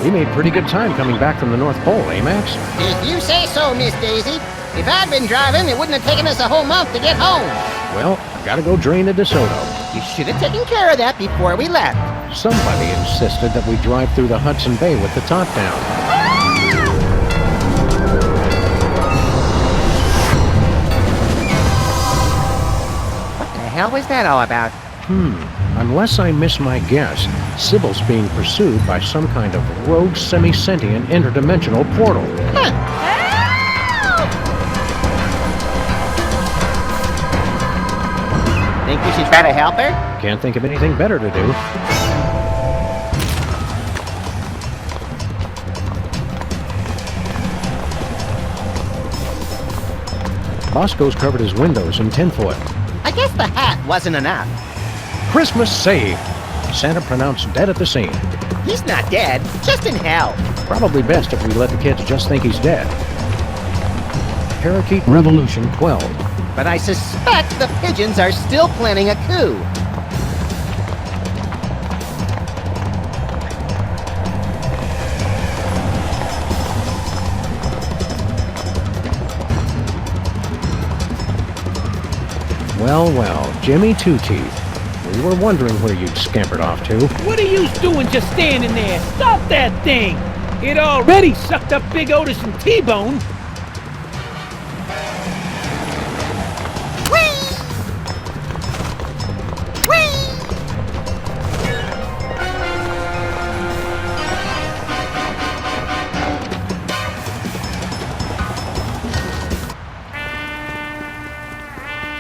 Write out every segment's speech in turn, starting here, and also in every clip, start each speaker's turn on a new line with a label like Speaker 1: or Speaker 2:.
Speaker 1: We made pretty good time coming back from the North Pole, eh, Max?
Speaker 2: If you say so, Miss Daisy. If I'd been driving, it wouldn't have taken us a whole month to get home.
Speaker 1: Well, I gotta go drain the DeSoto.
Speaker 2: You should have taken care of that before we left.
Speaker 1: Somebody insisted that we drive through the Hudson Bay with the top down.
Speaker 2: What the hell was that all about?
Speaker 1: Unless I miss my guess, Sybil's being pursued by some kind of rogue semi-sentient interdimensional portal.
Speaker 2: Huh. Think we should try to help her?
Speaker 1: Can't think of anything better to do. Bosco's covered his windows in tinfoil.
Speaker 2: I guess the hat wasn't enough.
Speaker 1: Christmas saved. Santa pronounced dead at the scene.
Speaker 2: He's not dead, just in hell.
Speaker 1: Probably best if we let the kids just think he's dead. Parakeet Revolution 12.
Speaker 2: But I suspect the pigeons are still planning a coup.
Speaker 1: Well, well, Jimmy Two-Teeth. We were wondering where you'd scampered off to.
Speaker 3: What are you doing just standing there? Stop that thing! It already sucked up Big Otis and T-Bone.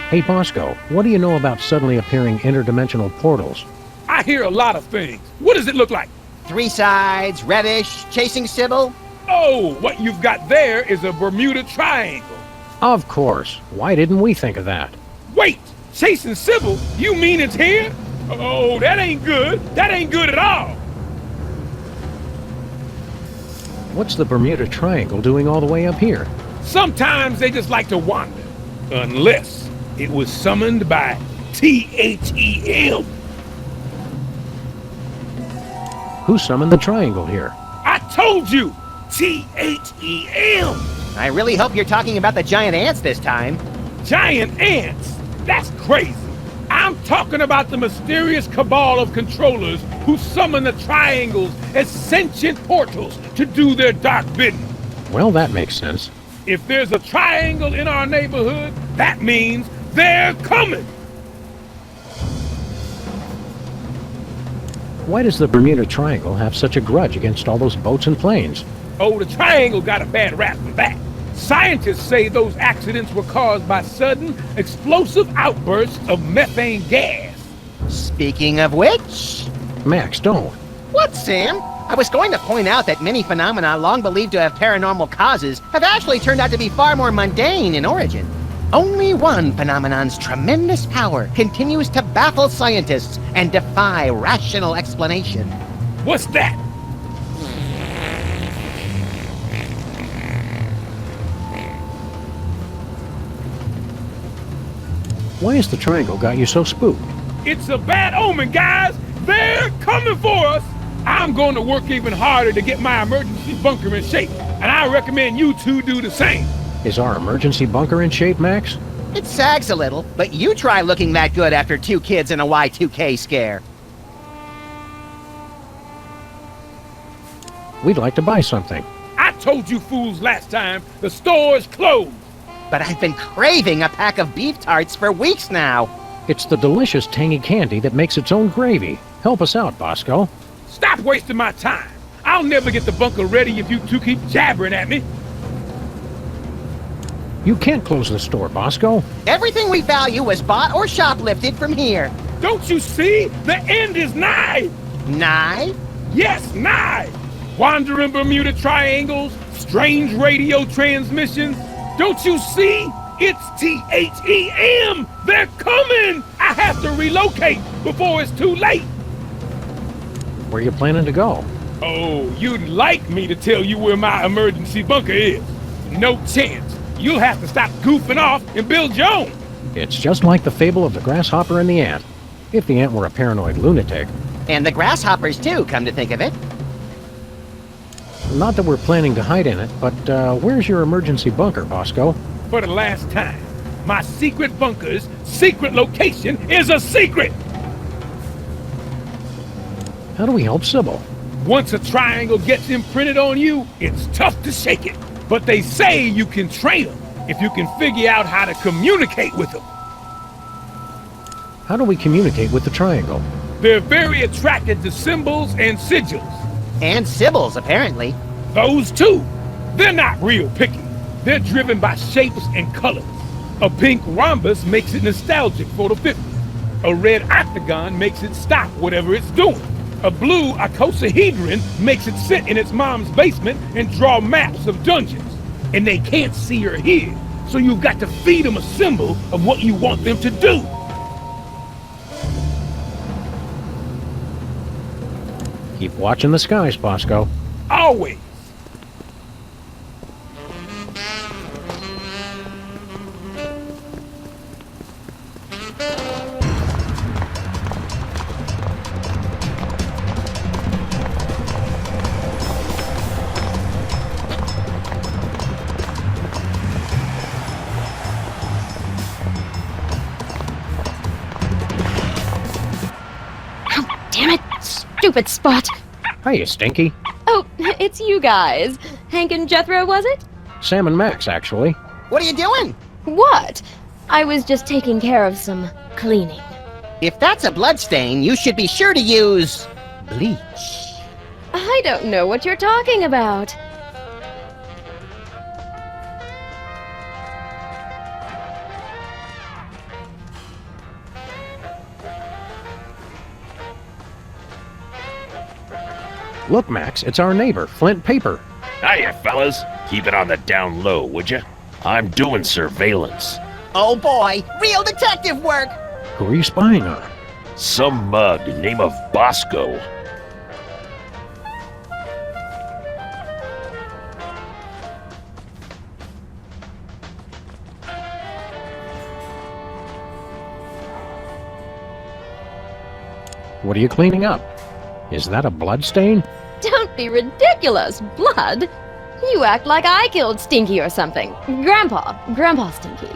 Speaker 1: Hey, Bosco, what do you know about suddenly appearing interdimensional portals?
Speaker 3: I hear a lot of things. What does it look like?
Speaker 2: 3 sides, reddish, chasing Sybil.
Speaker 3: Oh, what you've got there is a Bermuda Triangle.
Speaker 1: Of course. Why didn't we think of that?
Speaker 3: Wait! Chasing Sybil? You mean it's here? Oh, that ain't good. That ain't good at all.
Speaker 1: What's the Bermuda Triangle doing all the way up here?
Speaker 3: Sometimes they just like to wander. Unless it was summoned by T-H-E-M.
Speaker 1: Who summoned the triangle here?
Speaker 3: I told you! T-H-E-M!
Speaker 2: I really hope you're talking about the giant ants this time.
Speaker 3: Giant ants? That's crazy. I'm talking about the mysterious cabal of controllers who summon the triangles as sentient portals to do their dark bidding.
Speaker 1: Well, that makes sense.
Speaker 3: If there's a triangle in our neighborhood, that means they're coming!
Speaker 1: Why does the Bermuda Triangle have such a grudge against all those boats and planes?
Speaker 3: Oh, the triangle got a bad rap for that. Scientists say those accidents were caused by sudden, explosive outbursts of methane gas.
Speaker 2: Speaking of which...
Speaker 1: Max, don't.
Speaker 2: What, Sam? I was going to point out that many phenomena long believed to have paranormal causes have actually turned out to be far more mundane in origin. Only one phenomenon's tremendous power continues to baffle scientists and defy rational explanation.
Speaker 3: What's that?
Speaker 1: Why has the triangle got you so spooked?
Speaker 3: It's a bad omen, guys! They're coming for us! I'm going to work even harder to get my emergency bunker in shape, and I recommend you two do the same.
Speaker 1: Is our emergency bunker in shape, Max?
Speaker 2: It sags a little, but you try looking that good after 2 kids and a Y2K scare.
Speaker 1: We'd like to buy something.
Speaker 3: I told you fools last time, the store's closed.
Speaker 2: But I've been craving a pack of beef tarts for weeks now.
Speaker 1: It's the delicious tangy candy that makes its own gravy. Help us out, Bosco.
Speaker 3: Stop wasting my time. I'll never get the bunker ready if you two keep jabbering at me.
Speaker 1: You can't close the store, Bosco.
Speaker 2: Everything we value was bought or shoplifted from here.
Speaker 3: Don't you see? The end is nigh.
Speaker 2: Nigh?
Speaker 3: Yes, nigh. Wandering Bermuda Triangles, strange radio transmissions. Don't you see? It's T-H-E-M. They're coming. I have to relocate before it's too late.
Speaker 1: Where are you planning to go?
Speaker 3: Oh, you'd like me to tell you where my emergency bunker is. No chance. You'll have to stop goofing off and build your own.
Speaker 1: It's just like the fable of the grasshopper and the ant. If the ant were a paranoid lunatic.
Speaker 2: And the grasshoppers, too, come to think of it.
Speaker 1: Not that we're planning to hide in it, but where's your emergency bunker, Bosco?
Speaker 3: For the last time, my secret bunker's secret location is a secret!
Speaker 1: How do we help Sybil?
Speaker 3: Once a triangle gets imprinted on you, it's tough to shake it. But they say you can train them if you can figure out how to communicate with them.
Speaker 1: How do we communicate with the triangle?
Speaker 3: They're very attracted to symbols and sigils.
Speaker 2: And Sybil's, apparently.
Speaker 3: Those two, they're not real picky. They're driven by shapes and colors. A pink rhombus makes it nostalgic for the 50s. A red octagon makes it stop whatever it's doing. A blue icosahedron makes it sit in its mom's basement and draw maps of dungeons. And they can't see or hear, so you've got to feed them a symbol of what you want them to do.
Speaker 1: Keep watching the skies, Bosco.
Speaker 3: Always.
Speaker 4: Damn it! Stupid Spot!
Speaker 1: Hiya, Stinky.
Speaker 4: Oh, it's you guys. Hank and Jethro, was it?
Speaker 1: Sam and Max, actually.
Speaker 2: What are you doing?
Speaker 4: What? I was just taking care of some cleaning.
Speaker 2: If that's a bloodstain, you should be sure to use bleach.
Speaker 4: I don't know what you're talking about.
Speaker 1: Look, Max, it's our neighbor, Flint Paper.
Speaker 5: Hiya, fellas. Keep it on the down low, would you? I'm doing surveillance.
Speaker 2: Oh boy, real detective work!
Speaker 1: Who are you spying on?
Speaker 5: Some mug name of Bosco.
Speaker 1: What are you cleaning up? Is that a blood stain?
Speaker 4: Don't be ridiculous! Blood? You act like I killed Stinky or something. Grandpa Stinky.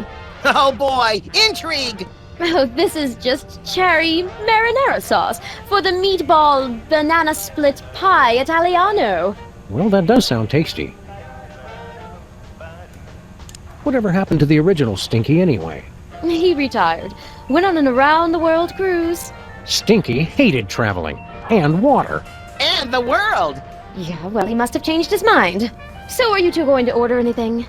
Speaker 2: Oh boy, intrigue!
Speaker 4: Oh, this is just cherry marinara sauce for the meatball banana split pie Italiano.
Speaker 1: Well, that does sound tasty. Whatever happened to the original Stinky anyway?
Speaker 4: He retired. Went on an around-the-world cruise.
Speaker 1: Stinky hated traveling. And water.
Speaker 2: And the world!
Speaker 4: Yeah, well, he must have changed his mind. So are you two going to order anything?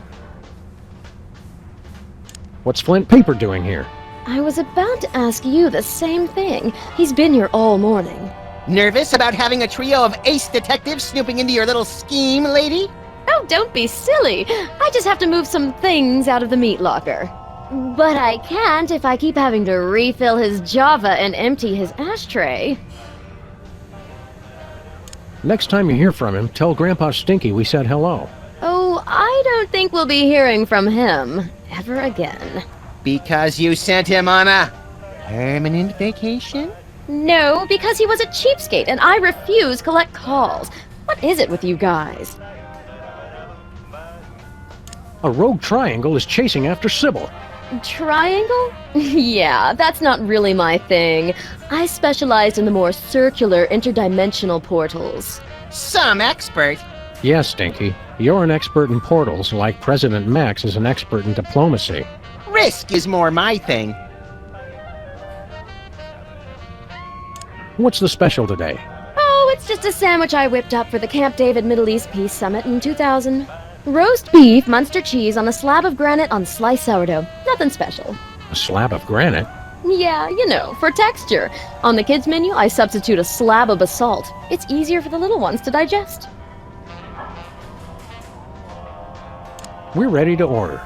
Speaker 1: What's Flint Paper doing here?
Speaker 4: I was about to ask you the same thing. He's been here all morning.
Speaker 2: Nervous about having a trio of ace detectives snooping into your little scheme, lady?
Speaker 4: Oh, don't be silly. I just have to move some things out of the meat locker. But I can't if I keep having to refill his Java and empty his ashtray.
Speaker 1: Next time you hear from him, tell Grandpa Stinky we said hello.
Speaker 4: Oh, I don't think we'll be hearing from him ever again.
Speaker 2: Because you sent him on a permanent vacation?
Speaker 4: No, because he was a cheapskate and I refuse collect calls. What is it with you guys?
Speaker 1: A rogue triangle is chasing after Sybil.
Speaker 4: Triangle? Yeah, that's not really my thing. I specialized in the more circular interdimensional portals.
Speaker 2: Some expert.
Speaker 1: Yes, Stinky. You're an expert in portals, like President Max is an expert in diplomacy.
Speaker 2: Risk is more my thing.
Speaker 1: What's the special today?
Speaker 4: Oh, it's just a sandwich I whipped up for the Camp David Middle East Peace Summit in 2000. Roast beef, Munster cheese on a slab of granite on sliced sourdough. Nothing special.
Speaker 1: A slab of granite?
Speaker 4: Yeah, you know, for texture. On the kids' menu, I substitute a slab of basalt. It's easier for the little ones to digest.
Speaker 1: We're ready to order.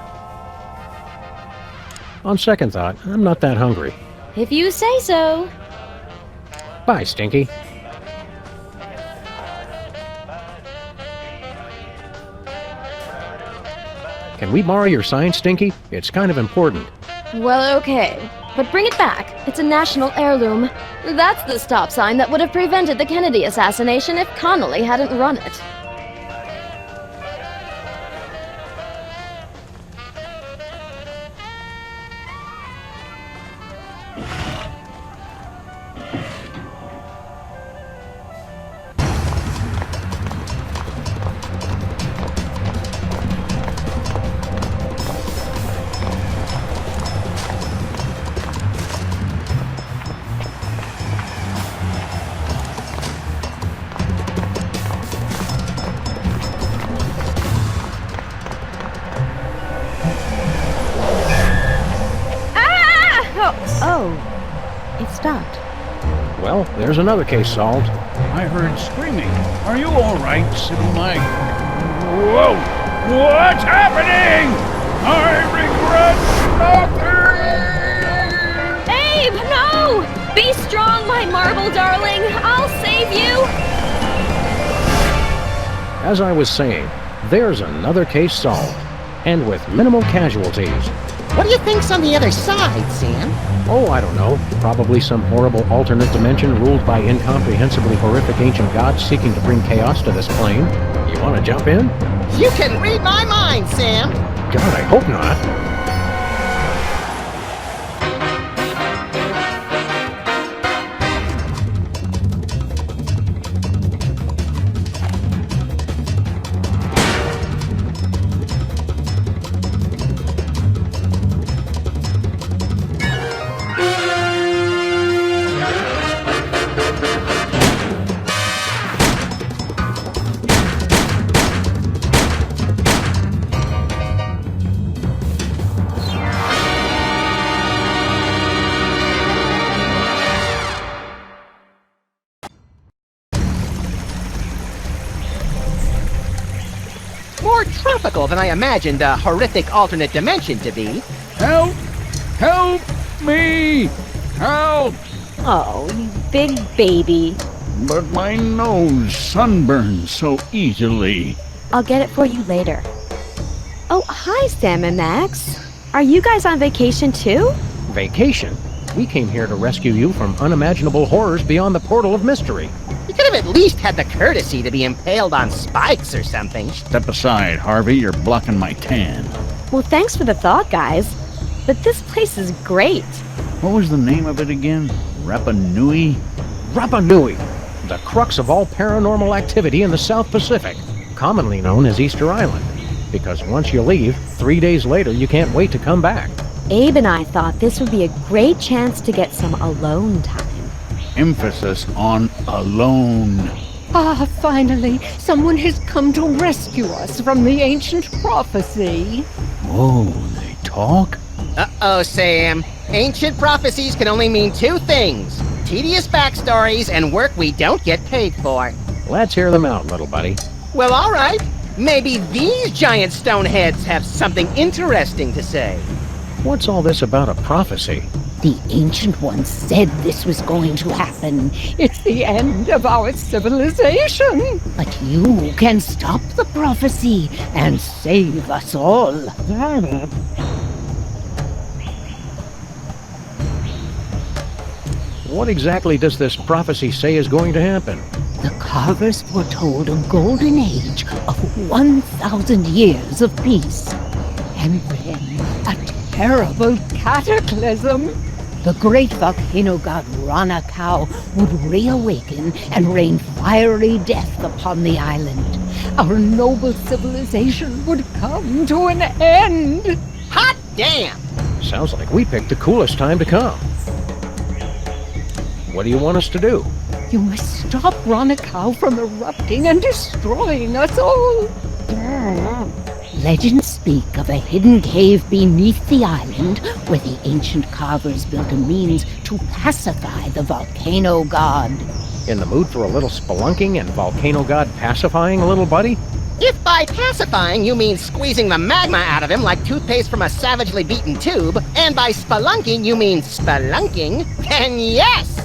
Speaker 1: On second thought, I'm not that hungry.
Speaker 4: If you say so.
Speaker 1: Bye, Stinky. Can we borrow your sign, Stinky? It's kind of important.
Speaker 4: Well, okay. But bring it back. It's a national heirloom. That's the stop sign that would have prevented the Kennedy assassination if Connolly hadn't run it. Oh, it stopped.
Speaker 1: Well, there's another case solved.
Speaker 6: I heard screaming. Are you all right, Sybil Mike? Whoa! What's happening? I regret nothing!
Speaker 4: Abe, no! Be strong, my marble darling. I'll save you.
Speaker 1: As I was saying, there's another case solved, and with minimal casualties.
Speaker 2: What do you think's on the other side, Sam?
Speaker 1: Oh, I don't know. Probably some horrible alternate dimension ruled by incomprehensibly horrific ancient gods seeking to bring chaos to this plane. You want to jump in?
Speaker 2: You can read my mind, Sam!
Speaker 1: God, I hope not.
Speaker 2: More tropical than I imagined a horrific alternate dimension to be.
Speaker 6: Help! Help me! Help!
Speaker 4: Oh, you big baby.
Speaker 6: But my nose sunburns so easily.
Speaker 7: I'll get it for you later. Oh, hi, Sam and Max. Are you guys on vacation too?
Speaker 1: Vacation? We came here to rescue you from unimaginable horrors beyond the portal of mystery.
Speaker 2: You could have at least had the courtesy to be impaled on spikes or something.
Speaker 6: Step aside, Harvey. You're blocking my tan.
Speaker 7: Well, thanks for the thought, guys. But this place is great.
Speaker 6: What was the name of it again? Rapa Nui?
Speaker 1: Rapa Nui, the crux of all paranormal activity in the South Pacific, commonly known as Easter Island. Because once you leave, 3 days later you can't wait to come back.
Speaker 7: Abe and I thought this would be a great chance to get some alone time.
Speaker 6: Emphasis on alone.
Speaker 8: Ah, finally, someone has come to rescue us from the ancient prophecy.
Speaker 6: Whoa, they talk?
Speaker 2: Uh-oh, Sam. Ancient prophecies can only mean two things. Tedious backstories and work we don't get paid for.
Speaker 1: Let's hear them out, little buddy.
Speaker 2: Well, all right. Maybe these giant stone heads have something interesting to say.
Speaker 1: What's all this about a prophecy?
Speaker 8: The Ancient Ones said this was going to happen. It's the end of our civilization. But you can stop the prophecy and save us all.
Speaker 1: What exactly does this prophecy say is going to happen?
Speaker 8: The carvers foretold a golden age of 1,000 years of peace. And then a terrible cataclysm. The great volcano god Ranakau would reawaken and rain fiery death upon the island. Our noble civilization would come to an end.
Speaker 2: Hot damn!
Speaker 1: Sounds like we picked the coolest time to come. What do you want us to do?
Speaker 8: You must stop Ranakau from erupting and destroying us all. Legends speak of a hidden cave beneath the island where the ancient carvers built a means to pacify the volcano god.
Speaker 1: In the mood for a little spelunking and volcano god pacifying, little buddy?
Speaker 2: If by pacifying you mean squeezing the magma out of him like toothpaste from a savagely beaten tube, and by spelunking you mean spelunking, then yes!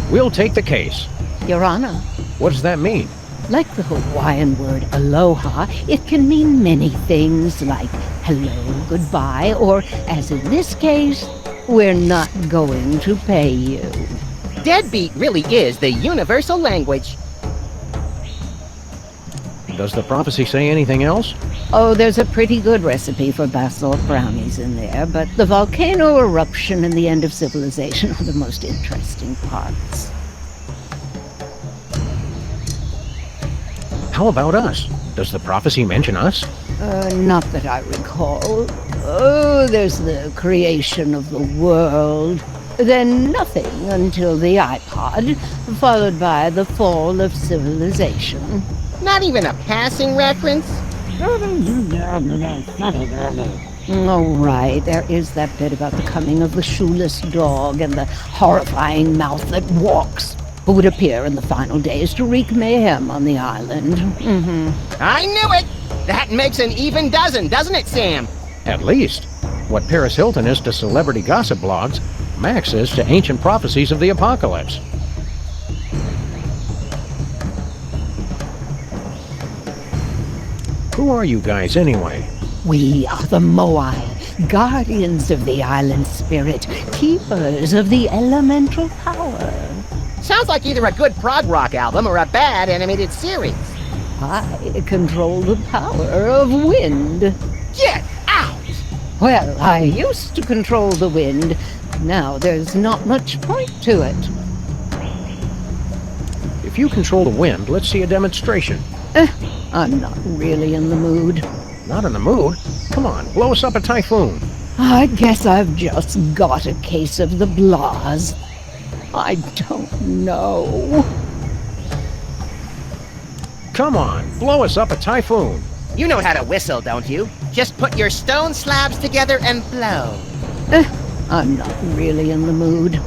Speaker 1: We'll take the case.
Speaker 8: Your Honor,
Speaker 1: What does that mean?
Speaker 8: Like the Hawaiian word aloha, it can mean many things like hello, goodbye, or, as in this case, we're not going to pay you.
Speaker 2: Deadbeat really is the universal language.
Speaker 1: Does the prophecy say anything else?
Speaker 8: Oh, there's a pretty good recipe for basalt brownies in there, but the volcano eruption and the end of civilization are the most interesting parts.
Speaker 1: How about us? Does the prophecy mention us?
Speaker 8: Not that I recall. Oh, there's the creation of the world. Then nothing until the iPod, followed by the fall of civilization.
Speaker 2: Not even a passing reference?
Speaker 8: Oh, right. There is that bit about the coming of the shoeless dog and the horrifying mouth that walks, who would appear in the final days to wreak mayhem on the island.
Speaker 2: I knew it! That makes an even dozen, doesn't it, Sam?
Speaker 1: At least. What Paris Hilton is to celebrity gossip blogs, Max is to ancient prophecies of the apocalypse. Who are you guys, anyway?
Speaker 8: We are the Moai, guardians of the island spirit, keepers of the elemental power.
Speaker 2: Sounds like either a good prog rock album or a bad animated series.
Speaker 8: I control the power of wind.
Speaker 2: Get out!
Speaker 8: Well, I used to control the wind. Now there's not much point to it.
Speaker 1: If you control the wind, let's see a demonstration.
Speaker 8: I'm not really in the mood.
Speaker 1: Not in the mood? Come on, blow us up a typhoon.
Speaker 8: I guess I've just got a case of the blahs. I don't know.
Speaker 1: Come on, blow us up a typhoon.
Speaker 2: You know how to whistle, don't you? Just put your stone slabs together and blow.
Speaker 8: I'm not really in the mood.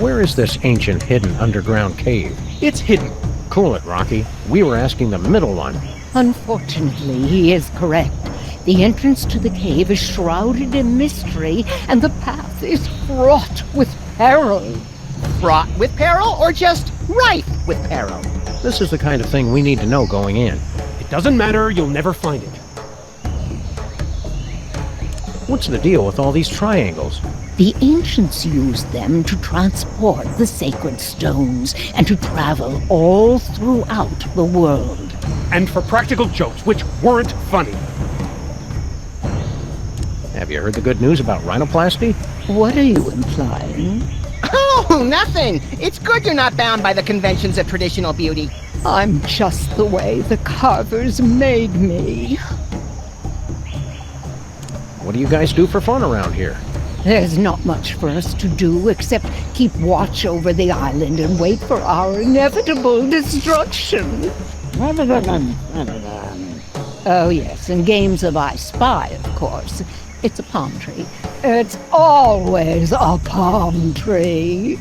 Speaker 1: Where is this ancient hidden underground cave?
Speaker 9: It's hidden.
Speaker 1: Cool it, Rocky. We were asking the middle one.
Speaker 8: Unfortunately, he is correct. The entrance to the cave is shrouded in mystery, and the path is fraught with peril.
Speaker 2: Fraught with peril or just rife with peril?
Speaker 1: This is the kind of thing we need to know going in.
Speaker 9: It doesn't matter, you'll never find it.
Speaker 1: What's the deal with all these triangles?
Speaker 8: The ancients used them to transport the sacred stones and to travel all throughout the world.
Speaker 9: And for practical jokes, which weren't funny.
Speaker 1: Have you heard the good news about rhinoplasty?
Speaker 8: What are you implying?
Speaker 2: Oh, nothing! It's good you're not bound by the conventions of traditional beauty.
Speaker 8: I'm just the way the carvers made me.
Speaker 1: What do you guys do for fun around here?
Speaker 8: There's not much for us to do except keep watch over the island and wait for our inevitable destruction. Oh yes, and games of I Spy, of course. It's a palm tree. It's always a palm tree.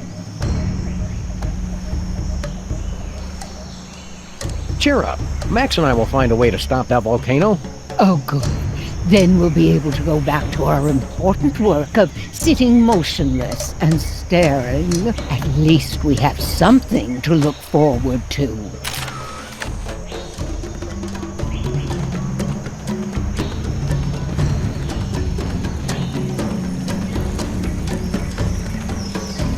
Speaker 1: Cheer up. Max and I will find a way to stop that volcano.
Speaker 8: Oh, good. Then we'll be able to go back to our important work of sitting motionless and staring. At least we have something to look forward to.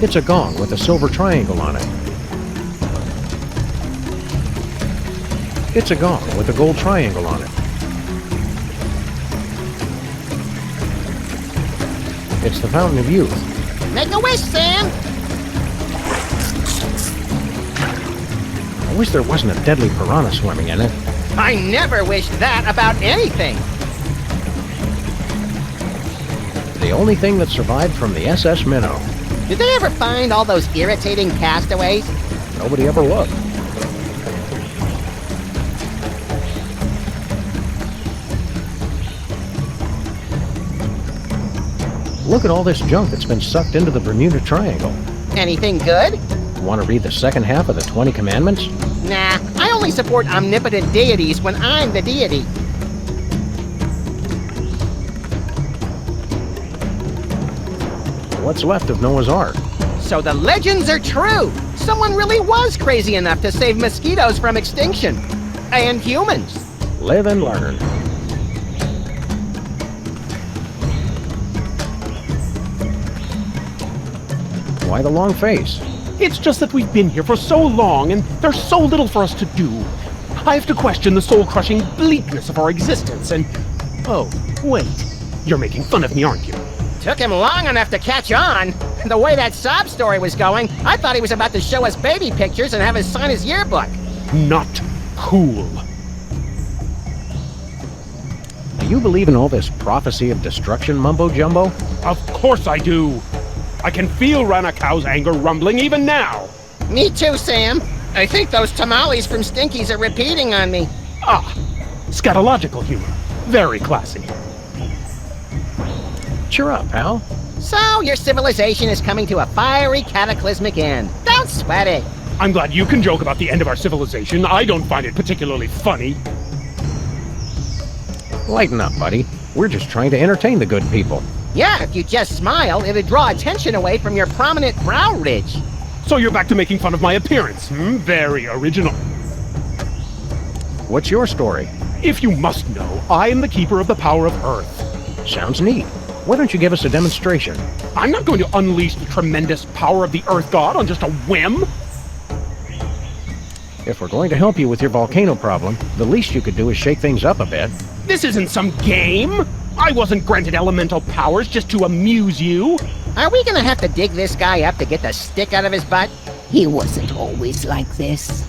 Speaker 1: It's a gong with a silver triangle on it. It's a gong with a gold triangle on it. It's the Fountain of Youth.
Speaker 2: Make a wish, Sam!
Speaker 1: I wish there wasn't a deadly piranha swimming in it.
Speaker 2: I never wished that about anything.
Speaker 1: The only thing that survived from the SS Minnow.
Speaker 2: Did they ever find all those irritating castaways?
Speaker 1: Nobody ever looked. Look at all this junk that's been sucked into the Bermuda Triangle.
Speaker 2: Anything good?
Speaker 1: Want to read the second half of the 20 Commandments?
Speaker 2: Nah, I only support omnipotent deities when I'm the deity.
Speaker 1: What's left of Noah's Ark?
Speaker 2: So the legends are true! someone really was crazy enough to save mosquitoes from extinction. And humans.
Speaker 1: Live and learn. Why the long face?
Speaker 9: It's just that we've been here for so long, and there's so little for us to do. I have to question the soul-crushing bleakness of our existence, and... Oh, wait. You're making fun of me, aren't you?
Speaker 2: Took him long enough to catch on. The way that sob story was going, I thought he was about to show us baby pictures and have us sign his yearbook.
Speaker 9: Not cool.
Speaker 1: Do you believe in all this prophecy of destruction mumbo-jumbo?
Speaker 9: Of course I do. I can feel Ranakau's anger rumbling even now.
Speaker 2: Me too, Sam. I think those tamales from Stinky's are repeating on me.
Speaker 9: Ah, scatological humor. Very classy.
Speaker 1: Cheer up, pal.
Speaker 2: So, your civilization is coming to a fiery, cataclysmic end. Don't sweat it.
Speaker 9: I'm glad you can joke about the end of our civilization. I don't find it particularly funny.
Speaker 1: Lighten up, buddy. We're just trying to entertain the good people.
Speaker 2: Yeah, if you just smile, it'd draw attention away from your prominent brow ridge.
Speaker 9: So you're back to making fun of my appearance, Very original.
Speaker 1: What's your story?
Speaker 9: If you must know, I am the keeper of the power of Earth.
Speaker 1: Sounds neat. Why don't you give us a demonstration?
Speaker 9: I'm not going to unleash the tremendous power of the Earth God on just a whim.
Speaker 1: If we're going to help you with your volcano problem, the least you could do is shake things up a bit.
Speaker 9: This isn't some game. I wasn't granted elemental powers just to amuse you.
Speaker 2: Are we gonna have to dig this guy up to get the stick out of his butt?
Speaker 8: He wasn't always like this.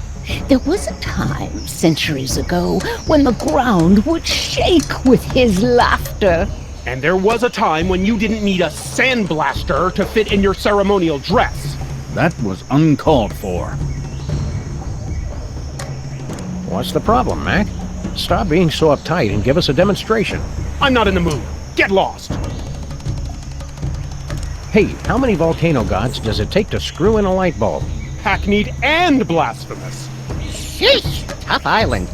Speaker 8: There was a time, centuries ago, when the ground would shake with his laughter.
Speaker 9: And there was a time when you didn't need a sandblaster to fit in your ceremonial dress.
Speaker 6: That was uncalled for.
Speaker 1: What's the problem, Mac? Stop being so uptight and give us a demonstration.
Speaker 9: I'm not in the mood. Get lost.
Speaker 1: Hey, how many volcano gods does it take to screw in a light bulb?
Speaker 9: Hackneyed and blasphemous.
Speaker 2: Sheesh! Tough island.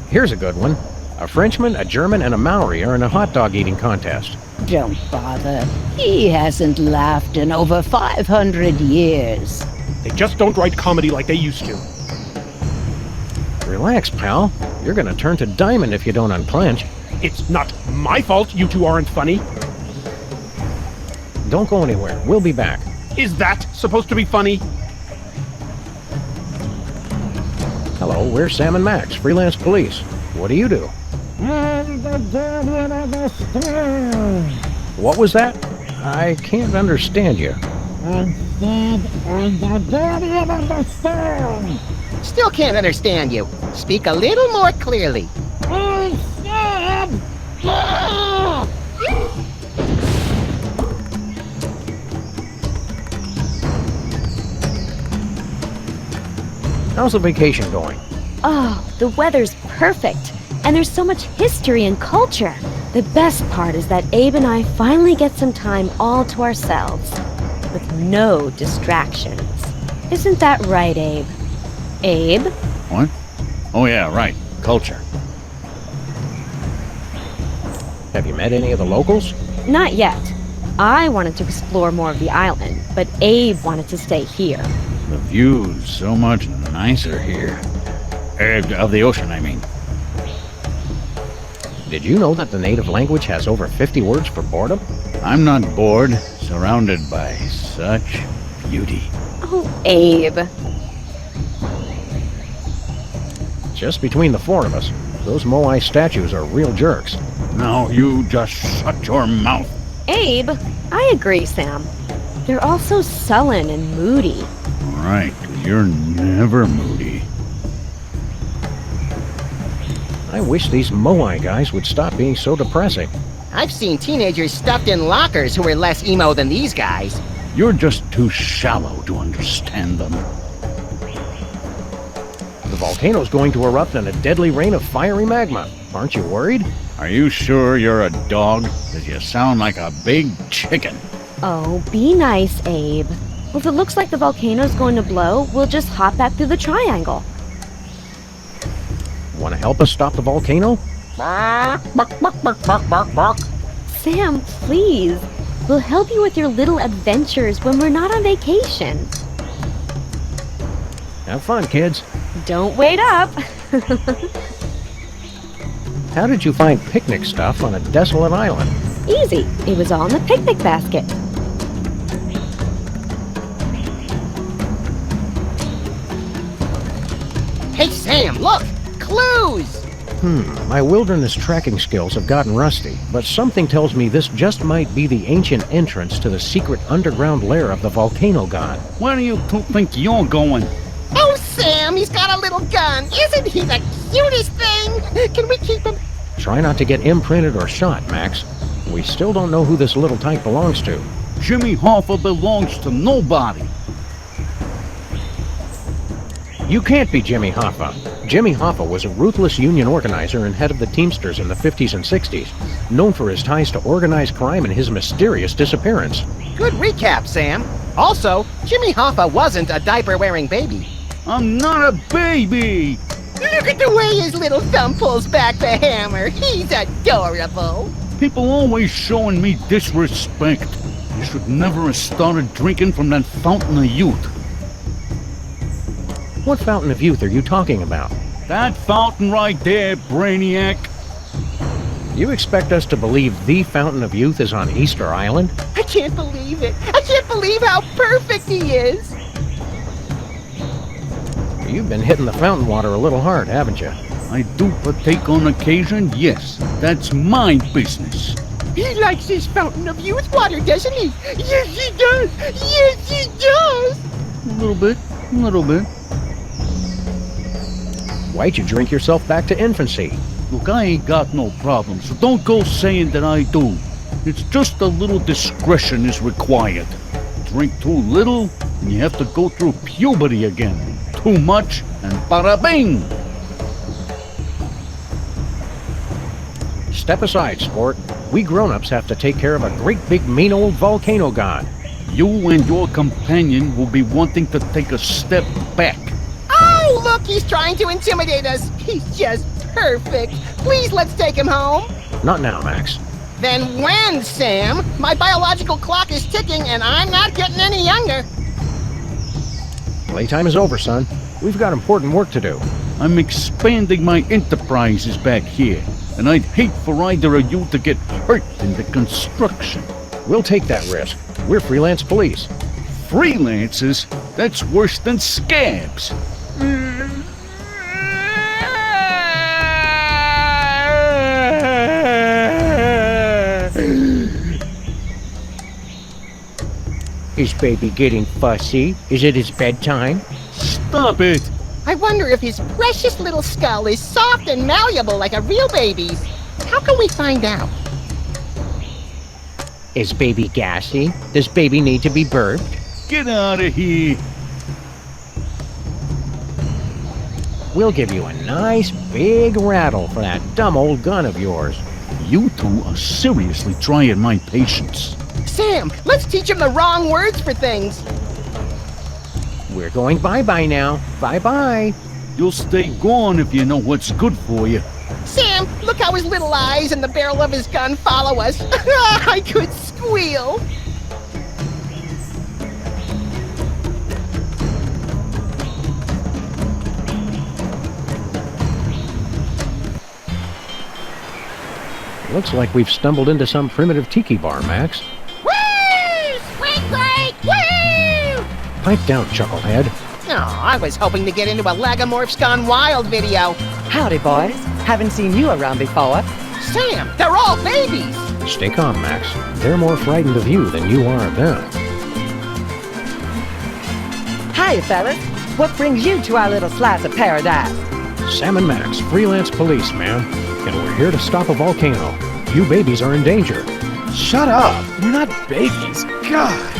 Speaker 1: Here's a good one. A Frenchman, a German, and a Maori are in a hot dog eating contest.
Speaker 8: Don't bother. He hasn't laughed in over 500 years.
Speaker 9: They just don't write comedy like they used to.
Speaker 1: Relax, pal. You're gonna turn to diamond if you don't unclench.
Speaker 9: It's not my fault you two aren't funny.
Speaker 1: Don't go anywhere. We'll be back.
Speaker 9: Is that supposed to be funny?
Speaker 1: Hello, we're Sam and Max, freelance police. What do you do? What was that? I can't understand you.
Speaker 2: Still can't understand you. Speak a little more clearly.
Speaker 1: How's the vacation going?
Speaker 7: Oh, the weather's perfect. And there's so much history and culture. The best part is that Abe and I finally get some time all to ourselves. With no distractions. Isn't that right, Abe? Abe?
Speaker 6: What? Oh yeah, right. Culture.
Speaker 1: Have you met any of the locals?
Speaker 7: Not yet. I wanted to explore more of the island, but Abe wanted to stay here.
Speaker 6: The view's so much nicer here. Of the ocean, I mean.
Speaker 1: Did you know that the native language has over 50 words for boredom?
Speaker 6: I'm not bored, surrounded by such beauty.
Speaker 7: Oh, Abe.
Speaker 1: Just between the four of us, those Moai statues are real jerks.
Speaker 6: Now you just shut your mouth.
Speaker 7: Abe, I agree, Sam. They're all so sullen and moody.
Speaker 6: All right, 'cause you're never moody.
Speaker 1: I wish these Moai guys would stop being so depressing.
Speaker 2: I've seen teenagers stuffed in lockers who are less emo than these guys.
Speaker 6: You're just too shallow to understand them.
Speaker 1: The volcano's going to erupt in a deadly rain of fiery magma. Aren't you worried?
Speaker 6: Are you sure you're a dog? 'Cause you sound like a big chicken.
Speaker 7: Oh, be nice, Abe. If it looks like the volcano's going to blow, we'll just hop back through the triangle.
Speaker 1: Want to help us stop the volcano?
Speaker 7: Sam, please. We'll help you with your little adventures when we're not on vacation.
Speaker 1: Have fun, kids.
Speaker 7: Don't wait up.
Speaker 1: How did you find picnic stuff on a desolate island?
Speaker 7: Easy. It was all in the picnic basket.
Speaker 2: Hey, Sam, look! Clues!
Speaker 1: My wilderness tracking skills have gotten rusty, but something tells me this just might be the ancient entrance to the secret underground lair of the volcano god.
Speaker 6: Where do you two think you're going?
Speaker 2: Oh, Sam, he's got a little gun. Isn't he the cutest thing? Can we keep him?
Speaker 1: Try not to get imprinted or shot, Max. We still don't know who this little tyke belongs to.
Speaker 6: Jimmy Hoffa belongs to nobody.
Speaker 1: You can't be Jimmy Hoffa. Jimmy Hoffa was a ruthless union organizer and head of the Teamsters in the 50s and 60s, known for his ties to organized crime and his mysterious disappearance.
Speaker 2: Good recap, Sam. Also, Jimmy Hoffa wasn't a diaper-wearing baby.
Speaker 6: I'm not a baby!
Speaker 2: Look at the way his little thumb pulls back the hammer. He's adorable.
Speaker 6: People always showing me disrespect. You should never have started drinking from that fountain of youth.
Speaker 1: What fountain of youth are you talking about?
Speaker 6: That fountain right there, Brainiac.
Speaker 1: You expect us to believe the fountain of youth is on Easter Island?
Speaker 2: I can't believe it. I can't believe how perfect he is.
Speaker 1: You've been hitting the fountain water a little hard, haven't you?
Speaker 6: I do partake on occasion, yes. That's my business.
Speaker 2: He likes his fountain of youth water, doesn't he? Yes, he does. Yes, he does.
Speaker 6: A little bit, a little bit.
Speaker 1: Why'd you drink yourself back to infancy?
Speaker 6: Look, I ain't got no problem, so don't go saying that I do. It's just a little discretion is required. Drink too little, and you have to go through puberty again. Too much, and bada bing!
Speaker 1: Step aside, sport. We grown-ups have to take care of a great big mean old volcano god.
Speaker 6: You and your companion will be wanting to take a step back.
Speaker 2: Oh, look, he's trying to intimidate us. He's just perfect. Please, let's take him home.
Speaker 1: Not now, Max.
Speaker 2: Then when, Sam? My biological clock is ticking and I'm not getting any younger.
Speaker 1: Playtime is over, son. We've got important work to do.
Speaker 6: I'm expanding my enterprises back here, and I'd hate for either of you to get hurt in the construction.
Speaker 1: We'll take that risk. We're freelance police.
Speaker 6: Freelancers? That's worse than scabs.
Speaker 1: Is baby getting fussy? Is it his bedtime?
Speaker 6: Stop it!
Speaker 2: I wonder if his precious little skull is soft and malleable like a real baby's. How can we find out?
Speaker 1: Is baby gassy? Does baby need to be burped?
Speaker 6: Get out of here!
Speaker 1: We'll give you a nice big rattle for that dumb old gun of yours.
Speaker 6: You two are seriously trying my patience.
Speaker 2: Sam, let's teach him the wrong words for things.
Speaker 1: We're going bye-bye now. Bye-bye.
Speaker 6: You'll stay gone if you know what's good for you.
Speaker 2: Sam, look how his little eyes and the barrel of his gun follow us. I could squeal.
Speaker 1: Looks like we've stumbled into some primitive tiki bar, Max.
Speaker 2: Woo! Squeak, squeak, woo!
Speaker 1: Pipe down, chucklehead.
Speaker 2: Oh, I was hoping to get into a Lagomorphs Gone Wild video.
Speaker 10: Howdy, boys. Haven't seen you around before.
Speaker 2: Sam, they're all babies.
Speaker 1: Stay calm, Max. They're more frightened of you than you are of them.
Speaker 10: Hi, fellas. What brings you to our little slice of paradise?
Speaker 1: Sam and Max, freelance police, ma'am. And we're here to stop a volcano. You babies are in danger.
Speaker 9: Shut up! We're not babies. God!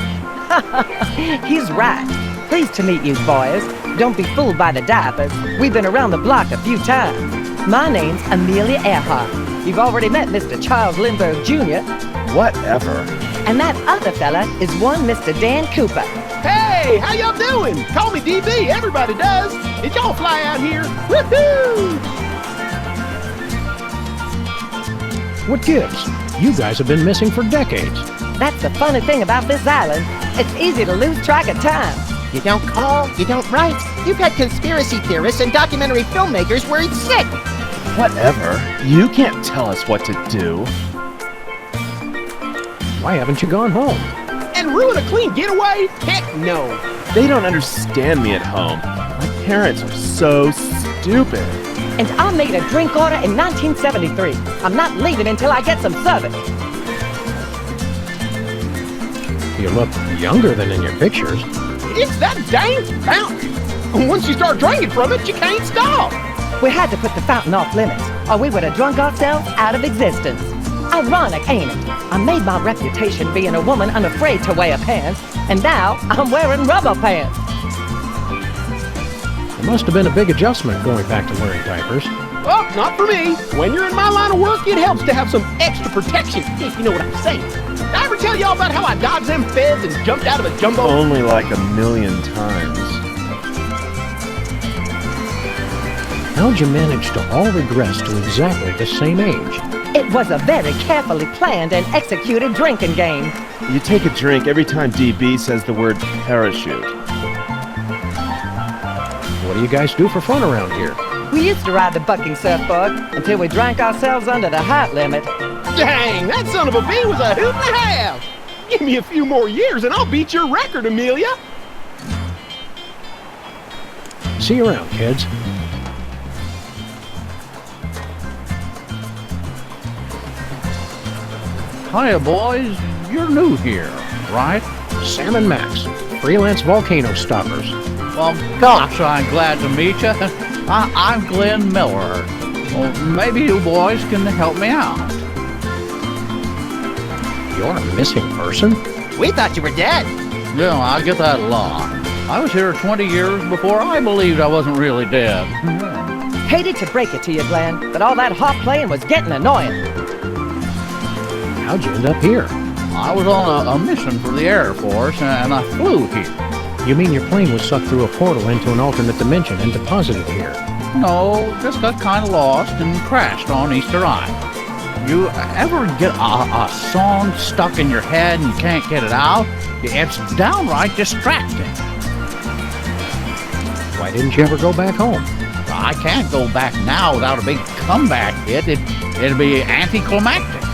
Speaker 10: He's right. Pleased to meet you, boys. Don't be fooled by the diapers. We've been around the block a few times. My name's Amelia Earhart. You've already met Mr. Charles Lindbergh Jr.
Speaker 9: Whatever.
Speaker 10: And that other fella is one Mr. Dan Cooper.
Speaker 9: Hey, how y'all doing? Call me DB, everybody does. Did y'all fly out here? Woohoo!
Speaker 1: What gives? You guys have been missing for decades.
Speaker 10: That's the funny thing about this island. It's easy to lose track of time.
Speaker 2: You don't call, you don't write. You've had conspiracy theorists and documentary filmmakers worried sick.
Speaker 11: Whatever. You can't tell us what to do.
Speaker 1: Why haven't you gone home?
Speaker 9: And ruin a clean getaway? Heck no.
Speaker 11: They don't understand me at home. My parents are so stupid.
Speaker 10: And I made a drink order in 1973. I'm not leaving until I get some service.
Speaker 1: You look younger than in your pictures.
Speaker 9: It's that dang fountain. Once you start drinking from it, you can't stop.
Speaker 10: We had to put the fountain off limits, or we would have drunk ourselves out of existence. Ironic, ain't it? I made my reputation being a woman unafraid to wear pants, and now I'm wearing rubber pants.
Speaker 1: It must have been a big adjustment going back to wearing diapers.
Speaker 9: Well, not for me. When you're in my line of work, it helps to have some extra protection, if you know what I'm saying. Did I ever tell y'all about how I dodged them feds and jumped out of a jumbo?
Speaker 11: Only like a million times.
Speaker 1: How'd you manage to all regress to exactly the same age?
Speaker 10: It was a very carefully planned and executed drinking game.
Speaker 11: You take a drink every time DB says the word parachute.
Speaker 1: What do you guys do for fun around here?
Speaker 10: We used to ride the bucking surfboard until we drank ourselves under the height limit.
Speaker 9: Dang, that son of a bee was a hoot and a half. Give me a few more years and I'll beat your record, Amelia.
Speaker 1: See you around, kids.
Speaker 6: Hiya, boys. You're new here, right?
Speaker 1: Sam and Max, freelance volcano stoppers.
Speaker 6: Well, gosh, I'm glad to meet you. I'm Glenn Miller. Well, maybe you boys can help me out.
Speaker 1: You're a missing person?
Speaker 2: We thought you were dead.
Speaker 6: Yeah, I get that a lot. I was here 20 years before I believed I wasn't really dead.
Speaker 10: Hated to break it to you, Glenn, but all that hot playing was getting annoying.
Speaker 1: How'd you end up here?
Speaker 6: I was on a mission for the Air Force, and I flew here.
Speaker 1: You mean your plane was sucked through a portal into an alternate dimension and deposited here?
Speaker 6: No, just got kind of lost and crashed on Easter Island. You ever get a song stuck in your head and you can't get it out? It's downright distracting.
Speaker 1: Why didn't you ever go back home?
Speaker 6: I can't go back now without a big comeback hit. It'd be anticlimactic.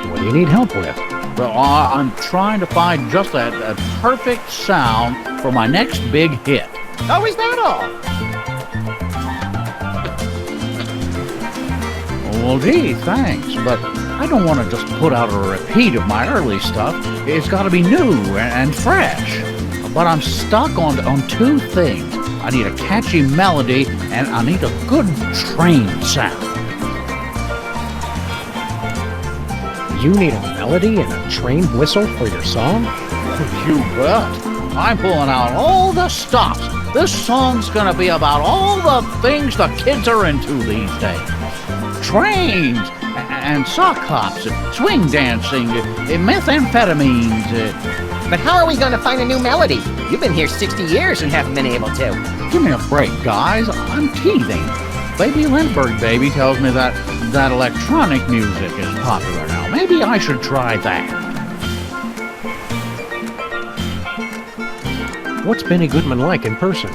Speaker 1: What do you need help with?
Speaker 6: Well, I'm trying to find just that perfect sound for my next big hit.
Speaker 2: Oh, is that all?
Speaker 6: Well, gee, thanks, but I don't want to just put out a repeat of my early stuff. It's got to be new and fresh. But I'm stuck on two things. I need a catchy melody, and I need a good train sound.
Speaker 1: You need a melody and a train whistle for your song?
Speaker 6: You bet. I'm pulling out all the stops. This song's gonna be about all the things the kids are into these days. Trains, and sock hops, and swing dancing, and methamphetamines.
Speaker 2: But how are we going to find a new melody? You've been here 60 years and haven't been able to.
Speaker 6: Give me a break, guys. I'm teething. Baby Lindbergh Baby tells me that electronic music is popular now. Maybe I should try that.
Speaker 1: What's Benny Goodman like in person?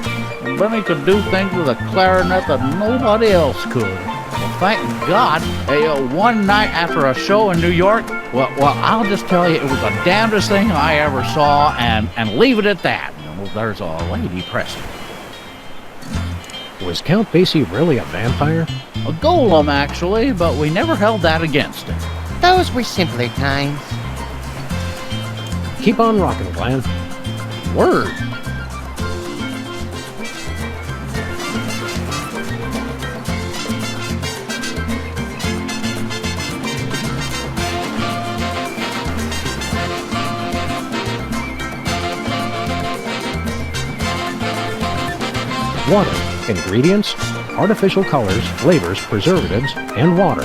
Speaker 6: Benny could do things with a clarinet that nobody else could. Well, thank God. One night after a show in New York, well, I'll just tell you, it was the damnedest thing I ever saw, and leave it at that. Well, there's a lady present.
Speaker 1: Was Count Basie really a vampire?
Speaker 6: A golem, actually, but we never held that against him.
Speaker 2: Those were simpler times.
Speaker 1: Keep on rocking, Glenn.
Speaker 6: Word.
Speaker 1: Water. Ingredients: artificial colors, flavors, preservatives, and water.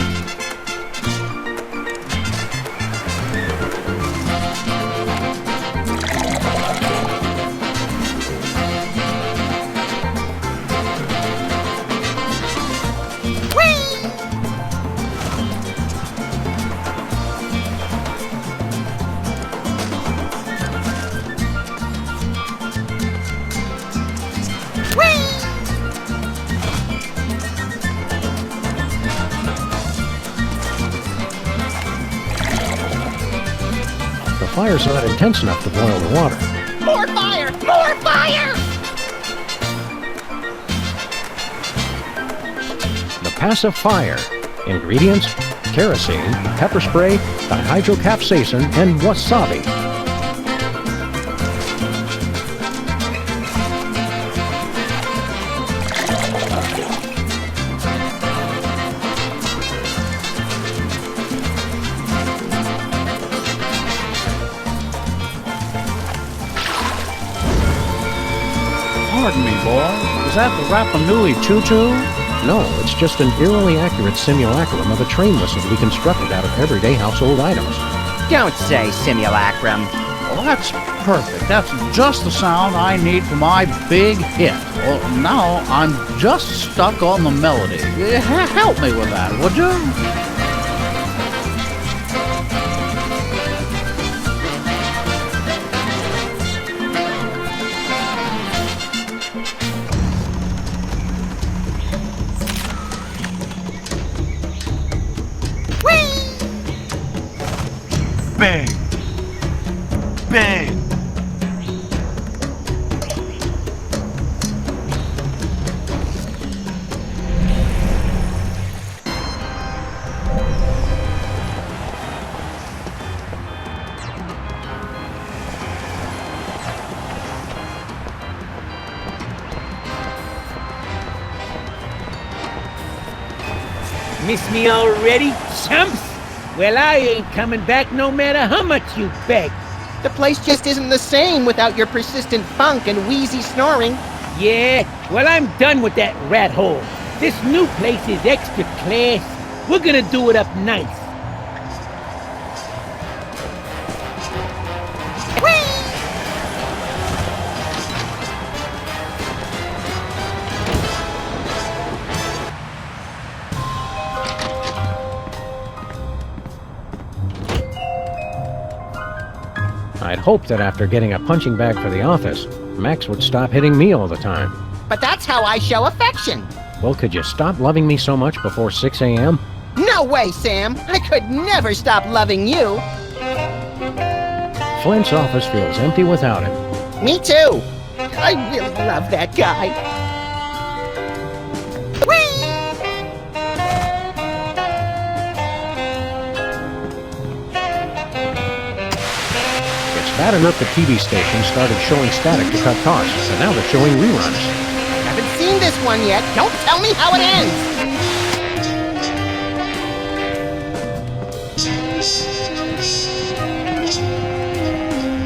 Speaker 1: fire's not intense enough to boil the water.
Speaker 2: More fire! More fire!
Speaker 1: The passive fire. Ingredients: kerosene, pepper spray, dihydrocapsaicin, and wasabi.
Speaker 6: Pardon me, boy. Is that the Rapanui Choo-Choo?
Speaker 1: No, it's just an eerily accurate simulacrum of a train whistle to be constructed out of everyday household items.
Speaker 2: Don't say simulacrum.
Speaker 6: Well, that's perfect. That's just the sound I need for my big hit. Well, now I'm just stuck on the melody. Help me with that, would you?
Speaker 12: Bang! Bang!
Speaker 3: Miss me already, chumps? Well, I ain't coming back no matter how much you beg.
Speaker 2: The place just isn't the same without your persistent funk and wheezy snoring.
Speaker 3: Yeah, well, I'm done with that rat hole. This new place is extra class. We're gonna do it up nice.
Speaker 1: I'd hoped that after getting a punching bag for the office, Max would stop hitting me all the time.
Speaker 2: But that's how I show affection.
Speaker 1: Well, could you stop loving me so much before 6 a.m.?
Speaker 2: No way, Sam. I could never stop loving you.
Speaker 1: Flint's office feels empty without him.
Speaker 2: Me too. I really love that guy.
Speaker 1: Bad enough the TV station started showing static to cut costs, and now they're showing reruns.
Speaker 2: Haven't seen this one yet. Don't tell me how it ends.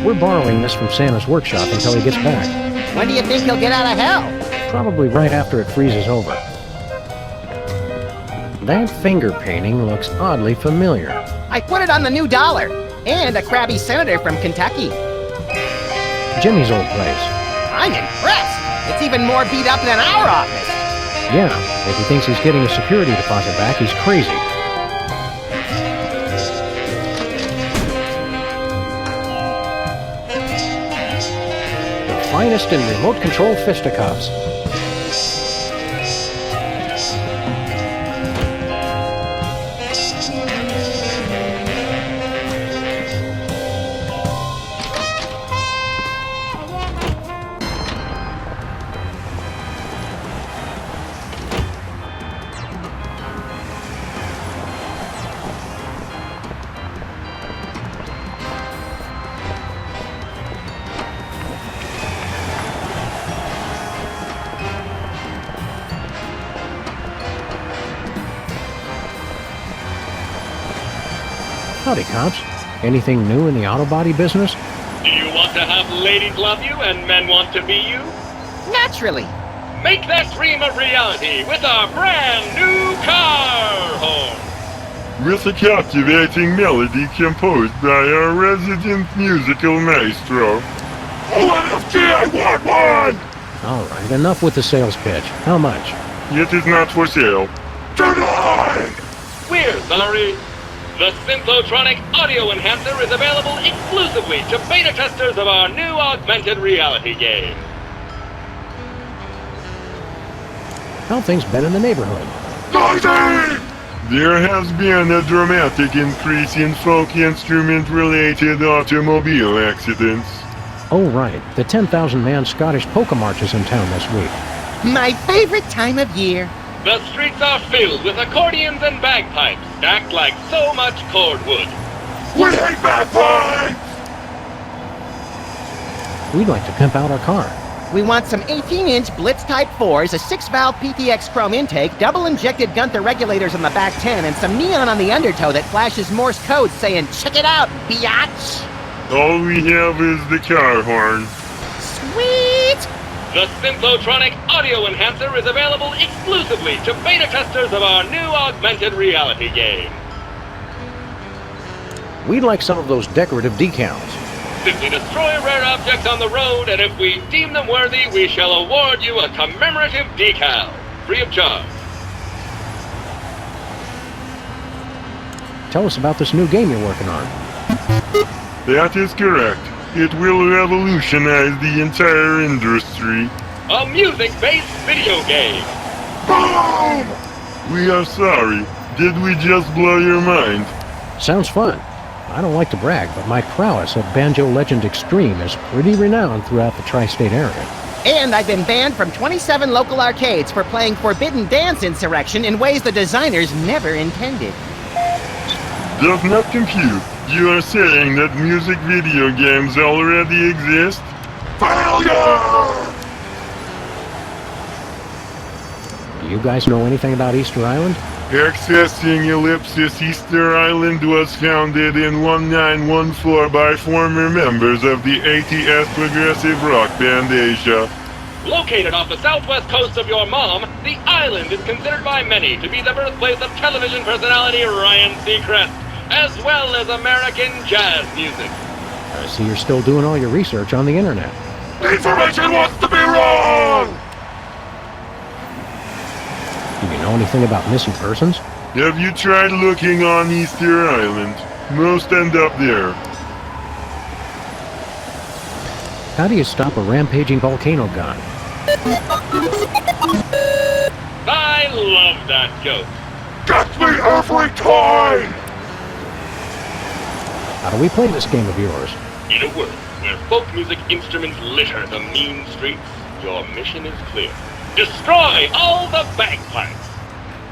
Speaker 1: We're borrowing this from Santa's workshop until he gets back.
Speaker 2: When do you think he'll get out of hell?
Speaker 1: Probably right after it freezes over. That finger painting looks oddly familiar.
Speaker 2: I put it on the new dollar. And a crabby senator from Kentucky.
Speaker 1: Jimmy's old place.
Speaker 2: I'm impressed. It's even more beat up than our office.
Speaker 1: Yeah, if he thinks he's getting a security deposit back, he's crazy. The finest in remote control fisticuffs. Howdy, cops. Anything new in the auto body business?
Speaker 13: Do you want to have ladies love you and men want to be you?
Speaker 2: Naturally.
Speaker 13: Make that dream a reality with our brand new car horn.
Speaker 12: With a captivating melody composed by our resident musical maestro. OMFG, I want one!
Speaker 1: Alright, enough with the sales pitch. How much?
Speaker 12: It is not for sale. Denied!
Speaker 13: We're sorry. The Synthotronic Audio Enhancer is available exclusively to beta testers of our new augmented reality game.
Speaker 1: How things been in the neighborhood?
Speaker 12: Noisy! There has been a dramatic increase in folk instrument-related automobile accidents.
Speaker 1: Oh, right. The 10,000-man Scottish polka march is in town this week.
Speaker 2: My favorite time of year.
Speaker 13: The streets are filled with accordions and bagpipes, stacked like so much cordwood.
Speaker 12: We hate bagpipes!
Speaker 1: We'd like to pimp out our car.
Speaker 2: We want some 18-inch Blitz Type 4s, a 6-valve PTX chrome intake, double-injected Gunther regulators on the back 10, and some neon on the undertow that flashes Morse code saying, "Check it out, biatch!"
Speaker 12: All we have is the car horn.
Speaker 2: Sweet!
Speaker 13: The Synthotronic Audio Enhancer is available exclusively to beta testers of our new augmented reality game.
Speaker 1: We'd like some of those decorative decals.
Speaker 13: Simply destroy rare objects on the road, and if we deem them worthy, we shall award you a commemorative decal, free of charge.
Speaker 1: Tell us about this new game you're working on.
Speaker 12: That is correct. It will revolutionize the entire industry.
Speaker 13: A music-based video game.
Speaker 12: Boom! We are sorry. Did we just blow your mind?
Speaker 1: Sounds fun. I don't like to brag, but my prowess at Banjo Legend Extreme is pretty renowned throughout the tri-state area.
Speaker 2: And I've been banned from 27 local arcades for playing Forbidden Dance Insurrection in ways the designers never intended.
Speaker 12: Does not compute. You are saying that music video games already exist? Failure!
Speaker 1: Do you guys know anything about Easter Island?
Speaker 12: Accessing Ellipsis Easter Island was founded in 1914 by former members of the ATS progressive rock band Asia.
Speaker 13: Located off the southwest coast of your mom, the island is considered by many to be the birthplace of television personality Ryan Seacrest, as well as American jazz music.
Speaker 1: I see you're still doing all your research on the internet.
Speaker 12: Information wants to be wrong!
Speaker 1: Do you know anything about missing persons?
Speaker 12: Have you tried looking on Easter Island? Most end up there.
Speaker 1: How do you stop a rampaging volcano god?
Speaker 13: I love that joke.
Speaker 12: Get me every time!
Speaker 1: How do we play this game of yours?
Speaker 13: In a world where folk music instruments litter the mean streets, your mission is clear. Destroy all the bagpipes!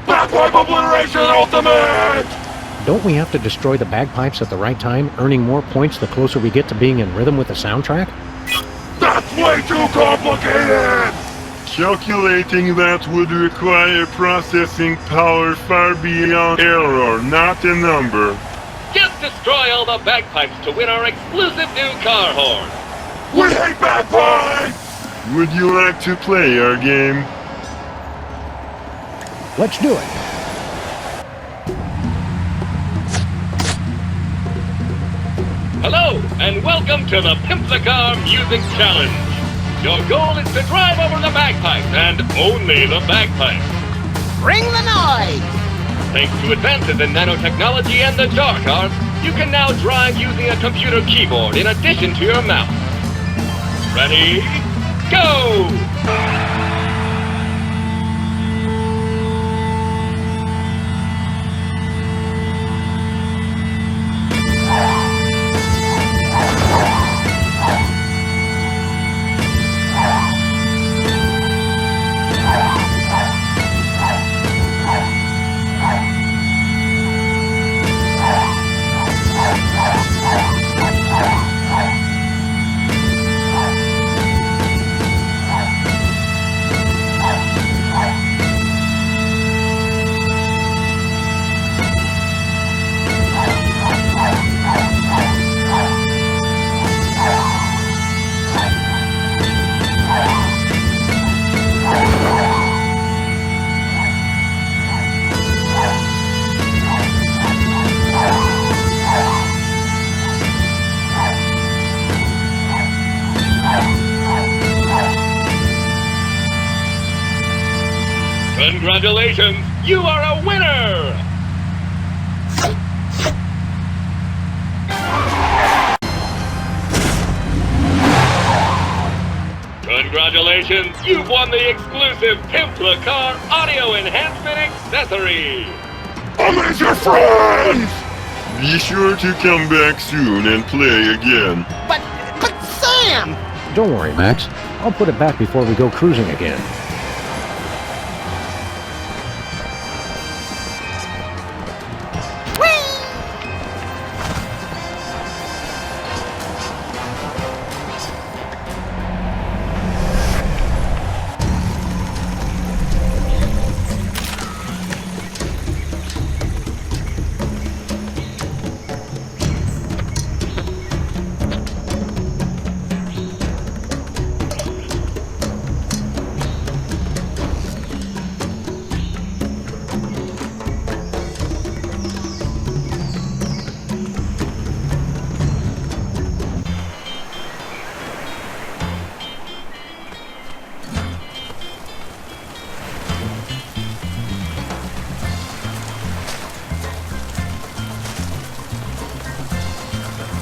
Speaker 12: Bagpipe obliteration ultimate!
Speaker 1: Don't we have to destroy the bagpipes at the right time, earning more points the closer we get to being in rhythm with the soundtrack?
Speaker 12: That's way too complicated! Calculating that would require processing power far beyond error, not a number.
Speaker 13: Just destroy all the bagpipes to win our exclusive new car horn!
Speaker 12: We hate bagpipes! Would you like to play our game?
Speaker 1: Let's do it.
Speaker 13: Hello, and welcome to the Pimp the Car Music Challenge. Your goal is to drive over the bagpipes, and only the bagpipes.
Speaker 2: Bring the noise!
Speaker 13: Thanks to advances in nanotechnology and the dark arts, you can now drive using a computer keyboard in addition to your mouse. Ready? Go! Congratulations! You are a winner! Congratulations! You've won the exclusive Pimp the Car Audio Enhancement Accessory!
Speaker 12: I miss your friends! Be sure to come back soon and play again.
Speaker 2: But Sam!
Speaker 1: Don't worry, Max. I'll put it back before we go cruising again.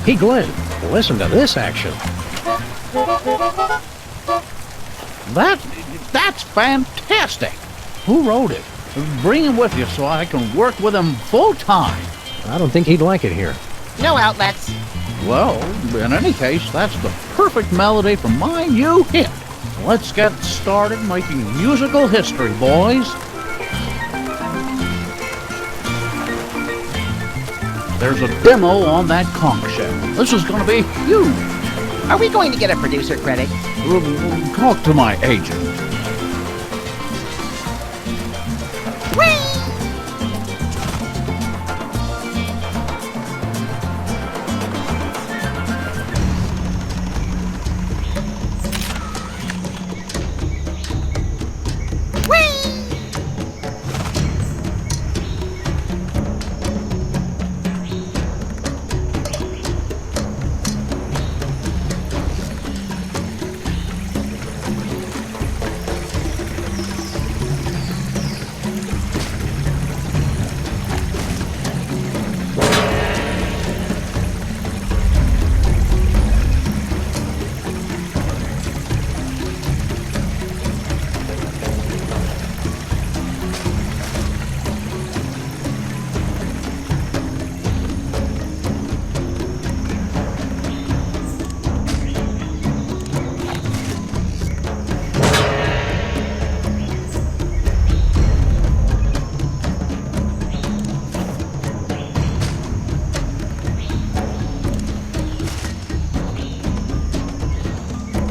Speaker 1: Hey, Glenn, listen to this action.
Speaker 6: That's fantastic. Who wrote it? Bring him with you so I can work with him full time.
Speaker 1: I don't think he'd like it here.
Speaker 2: No outlets.
Speaker 6: Well, in any case, that's the perfect melody for my new hit. Let's get started making musical history, boys. There's a demo on that conch shell. This is going to be huge.
Speaker 2: Are we going to get a producer credit?
Speaker 6: Talk to my agent.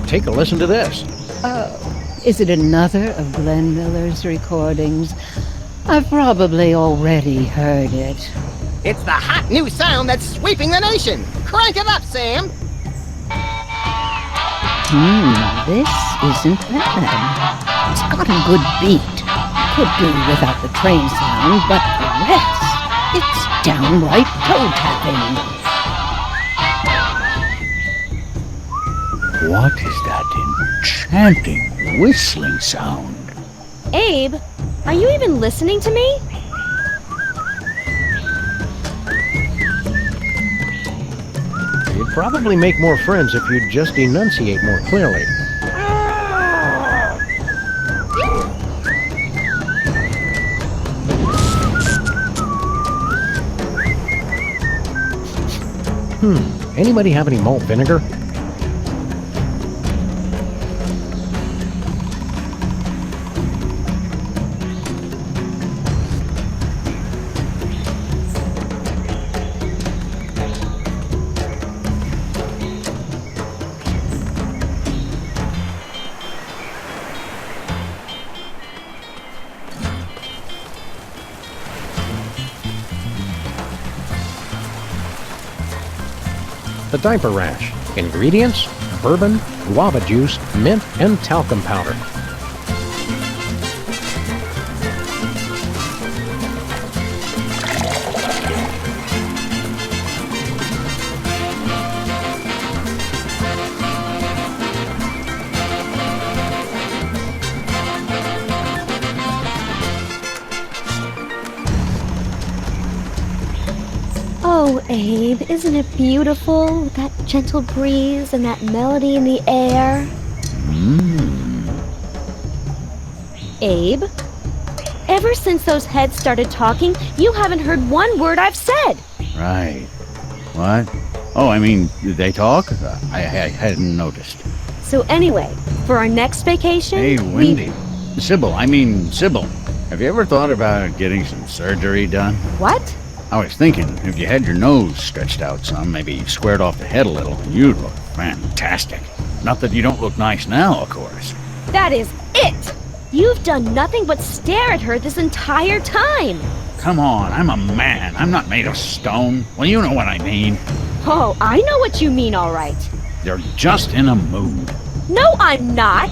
Speaker 1: Take a listen to this.
Speaker 8: Oh, is it another of Glenn Miller's recordings? I've probably already heard it.
Speaker 2: It's the hot new sound that's sweeping the nation. Crank it up, Sam.
Speaker 8: This isn't bad. It's got a good beat. Could do without the train sound, but the rest, it's downright toe-tapping.
Speaker 6: What is that enchanting whistling sound?
Speaker 4: Abe, are you even listening to me?
Speaker 1: You'd probably make more friends if you'd just enunciate more clearly. Anybody have any malt vinegar? The diaper rash. Ingredients: bourbon, guava juice, mint, and talcum powder.
Speaker 4: Oh, Abe, isn't it beautiful? That gentle breeze and that melody in the air. Abe?
Speaker 7: Ever since those heads started talking, you haven't heard one word I've said.
Speaker 6: Right. What? Oh, I mean, did they talk? I hadn't noticed.
Speaker 7: So anyway, for our next vacation...
Speaker 6: Hey, Wendy. Sybil, have you ever thought about getting some surgery done?
Speaker 7: What?
Speaker 6: I was thinking, if you had your nose stretched out some, maybe squared off the head a little, you'd look fantastic. Not that you don't look nice now, of course.
Speaker 7: That is it! You've done nothing but stare at her this entire time!
Speaker 6: Come on, I'm a man. I'm not made of stone. Well, you know what I mean.
Speaker 7: Oh, I know what you mean, all right.
Speaker 6: You're just in a mood.
Speaker 7: No, I'm not!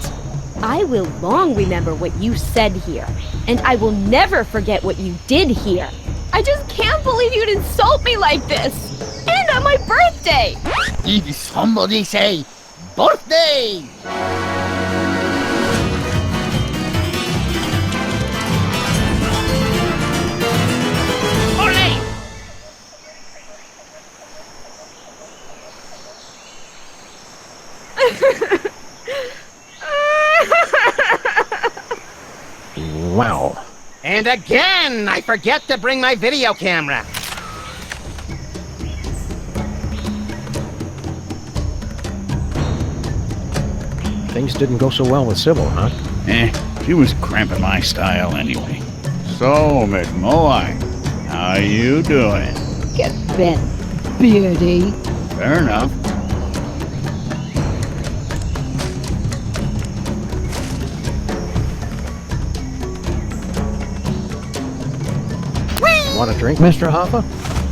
Speaker 7: I will long remember what you said here, and I will never forget what you did here. I just can't believe you'd insult me like this! And on my birthday!
Speaker 2: Did somebody say birthday?
Speaker 1: Wow.
Speaker 2: And again, I forget to bring my video camera.
Speaker 1: Things didn't go so well with Sybil, huh?
Speaker 6: She was cramping my style anyway. So, Miss Moai, how you doing?
Speaker 8: Get bent, Beardy.
Speaker 6: Fair enough.
Speaker 1: Want a drink, Mr. Hoffa?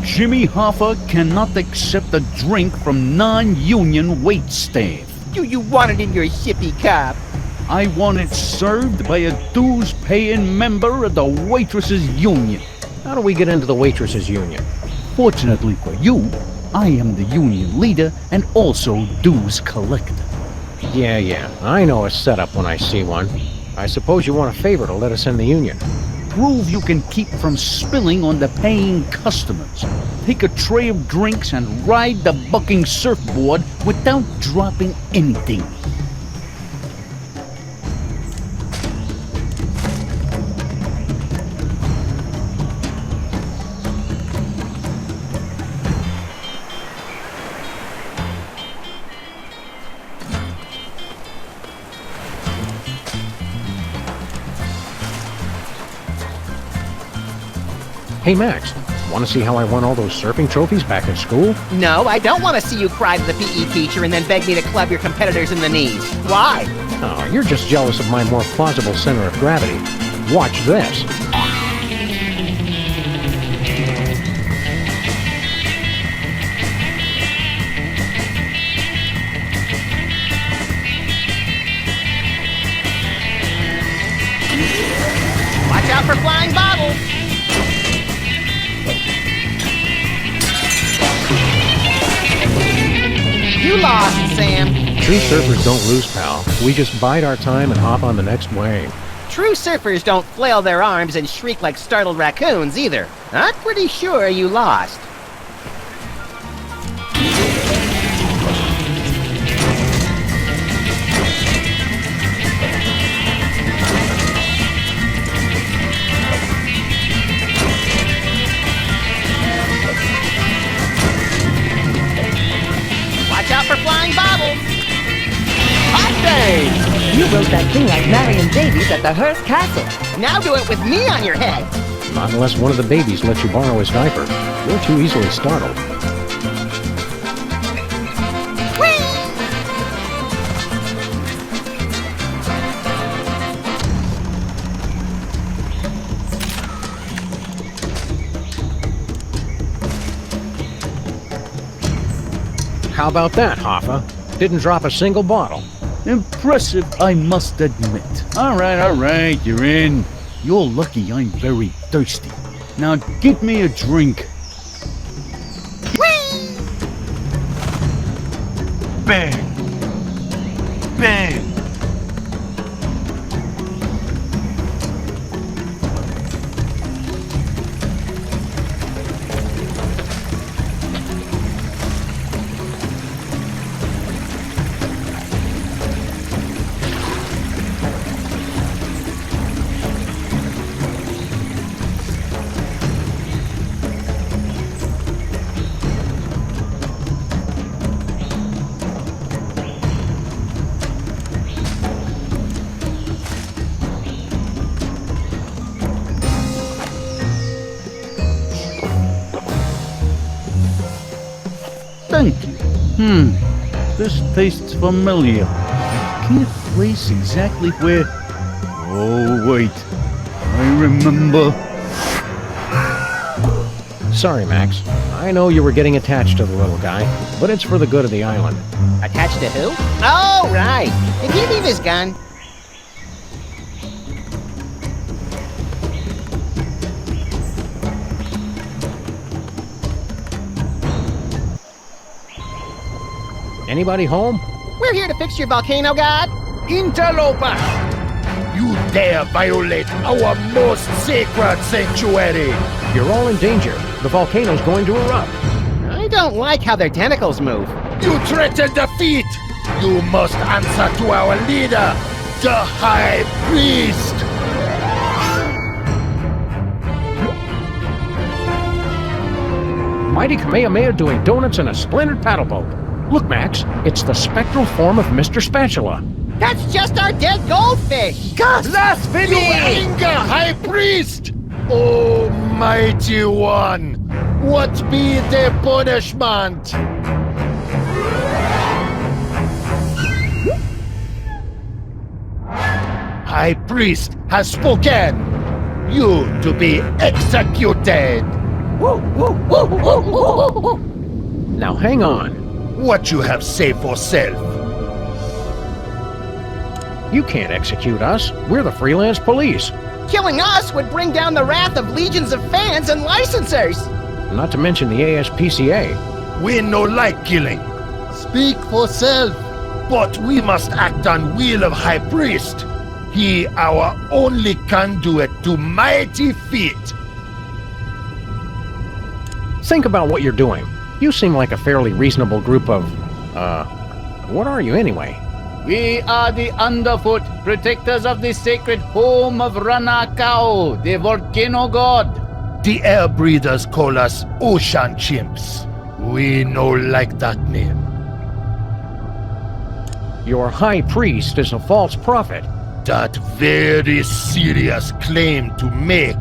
Speaker 6: Jimmy Hoffa cannot accept a drink from non-union waitstaff.
Speaker 2: Do you want it in your sippy cup?
Speaker 6: I want it served by a dues-paying member of the Waitresses Union.
Speaker 1: How do we get into the Waitresses Union?
Speaker 6: Fortunately for you, I am the union leader and also dues collector.
Speaker 1: Yeah, I know a setup when I see one. I suppose you want a favor to let us in the union.
Speaker 6: Prove you can keep from spilling on the paying customers. Take a tray of drinks and ride the bucking surfboard without dropping anything.
Speaker 1: Hey, Max, want to see how I won all those surfing trophies back at school?
Speaker 2: No, I don't want to see you cry to the PE teacher and then beg me to club your competitors in the knees. Why?
Speaker 1: Oh, you're just jealous of my more plausible center of gravity. Watch this.
Speaker 2: Watch out for flying bottles. You lost, Sam.
Speaker 1: True surfers don't lose, pal. We just bide our time and hop on the next wave.
Speaker 2: True surfers don't flail their arms and shriek like startled raccoons, either. I'm pretty sure you lost. For flying bobbles. Hot day!
Speaker 10: You wrote that thing like Marion Davies at the Hearst Castle.
Speaker 2: Now do it with me on your head.
Speaker 1: Not unless one of the babies lets you borrow his diaper. You're too easily startled. How about that, Hoffa? Didn't drop a single bottle.
Speaker 6: Impressive, I must admit. All right, you're in. You're lucky I'm very thirsty. Now get me a drink.
Speaker 2: Whee!
Speaker 6: Bang! Bang! This tastes familiar. I can't place exactly where... Oh, wait. I remember.
Speaker 1: Sorry, Max. I know you were getting attached to the little guy, but it's for the good of the island.
Speaker 2: Attached to who? Oh, right. Did he leave his gun?
Speaker 1: Anybody home?
Speaker 2: We're here to fix your volcano, God.
Speaker 14: Interlopers! You dare violate our most sacred sanctuary!
Speaker 1: You're all in danger. The volcano's going to erupt.
Speaker 2: I don't like how their tentacles move.
Speaker 14: You threaten defeat! You must answer to our leader, the High Priest!
Speaker 1: Mighty Kamehameha doing donuts in a splintered paddle boat. Look, Max, it's the spectral form of Mr. Spatula.
Speaker 2: That's just our dead goldfish!
Speaker 14: Blasphemy! You anger, High Priest! Almighty One, what be the punishment? High Priest has spoken. You to be executed.
Speaker 1: Now hang on.
Speaker 14: What you have say for self?
Speaker 1: You can't execute us. We're the freelance police.
Speaker 2: Killing us would bring down the wrath of legions of fans and licensors.
Speaker 1: Not to mention the ASPCA.
Speaker 14: We no like killing. Speak for self. But we must act on will of High Priest. He our only conduit to mighty feat.
Speaker 1: Think about what you're doing. You seem like a fairly reasonable group of... what are you anyway?
Speaker 6: We are the Underfoot, protectors of the sacred home of Ranakao, the volcano god.
Speaker 14: The air breathers call us ocean chimps. We no like that name.
Speaker 1: Your high priest is a false prophet.
Speaker 14: That very serious claim to make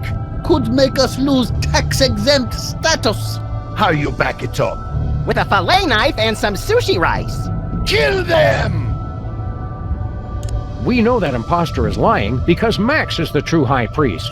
Speaker 14: could make us lose tax-exempt status. How you back it up?
Speaker 2: With a fillet knife and some sushi rice.
Speaker 14: Kill them!
Speaker 1: We know that imposter is lying because Max is the true high priest.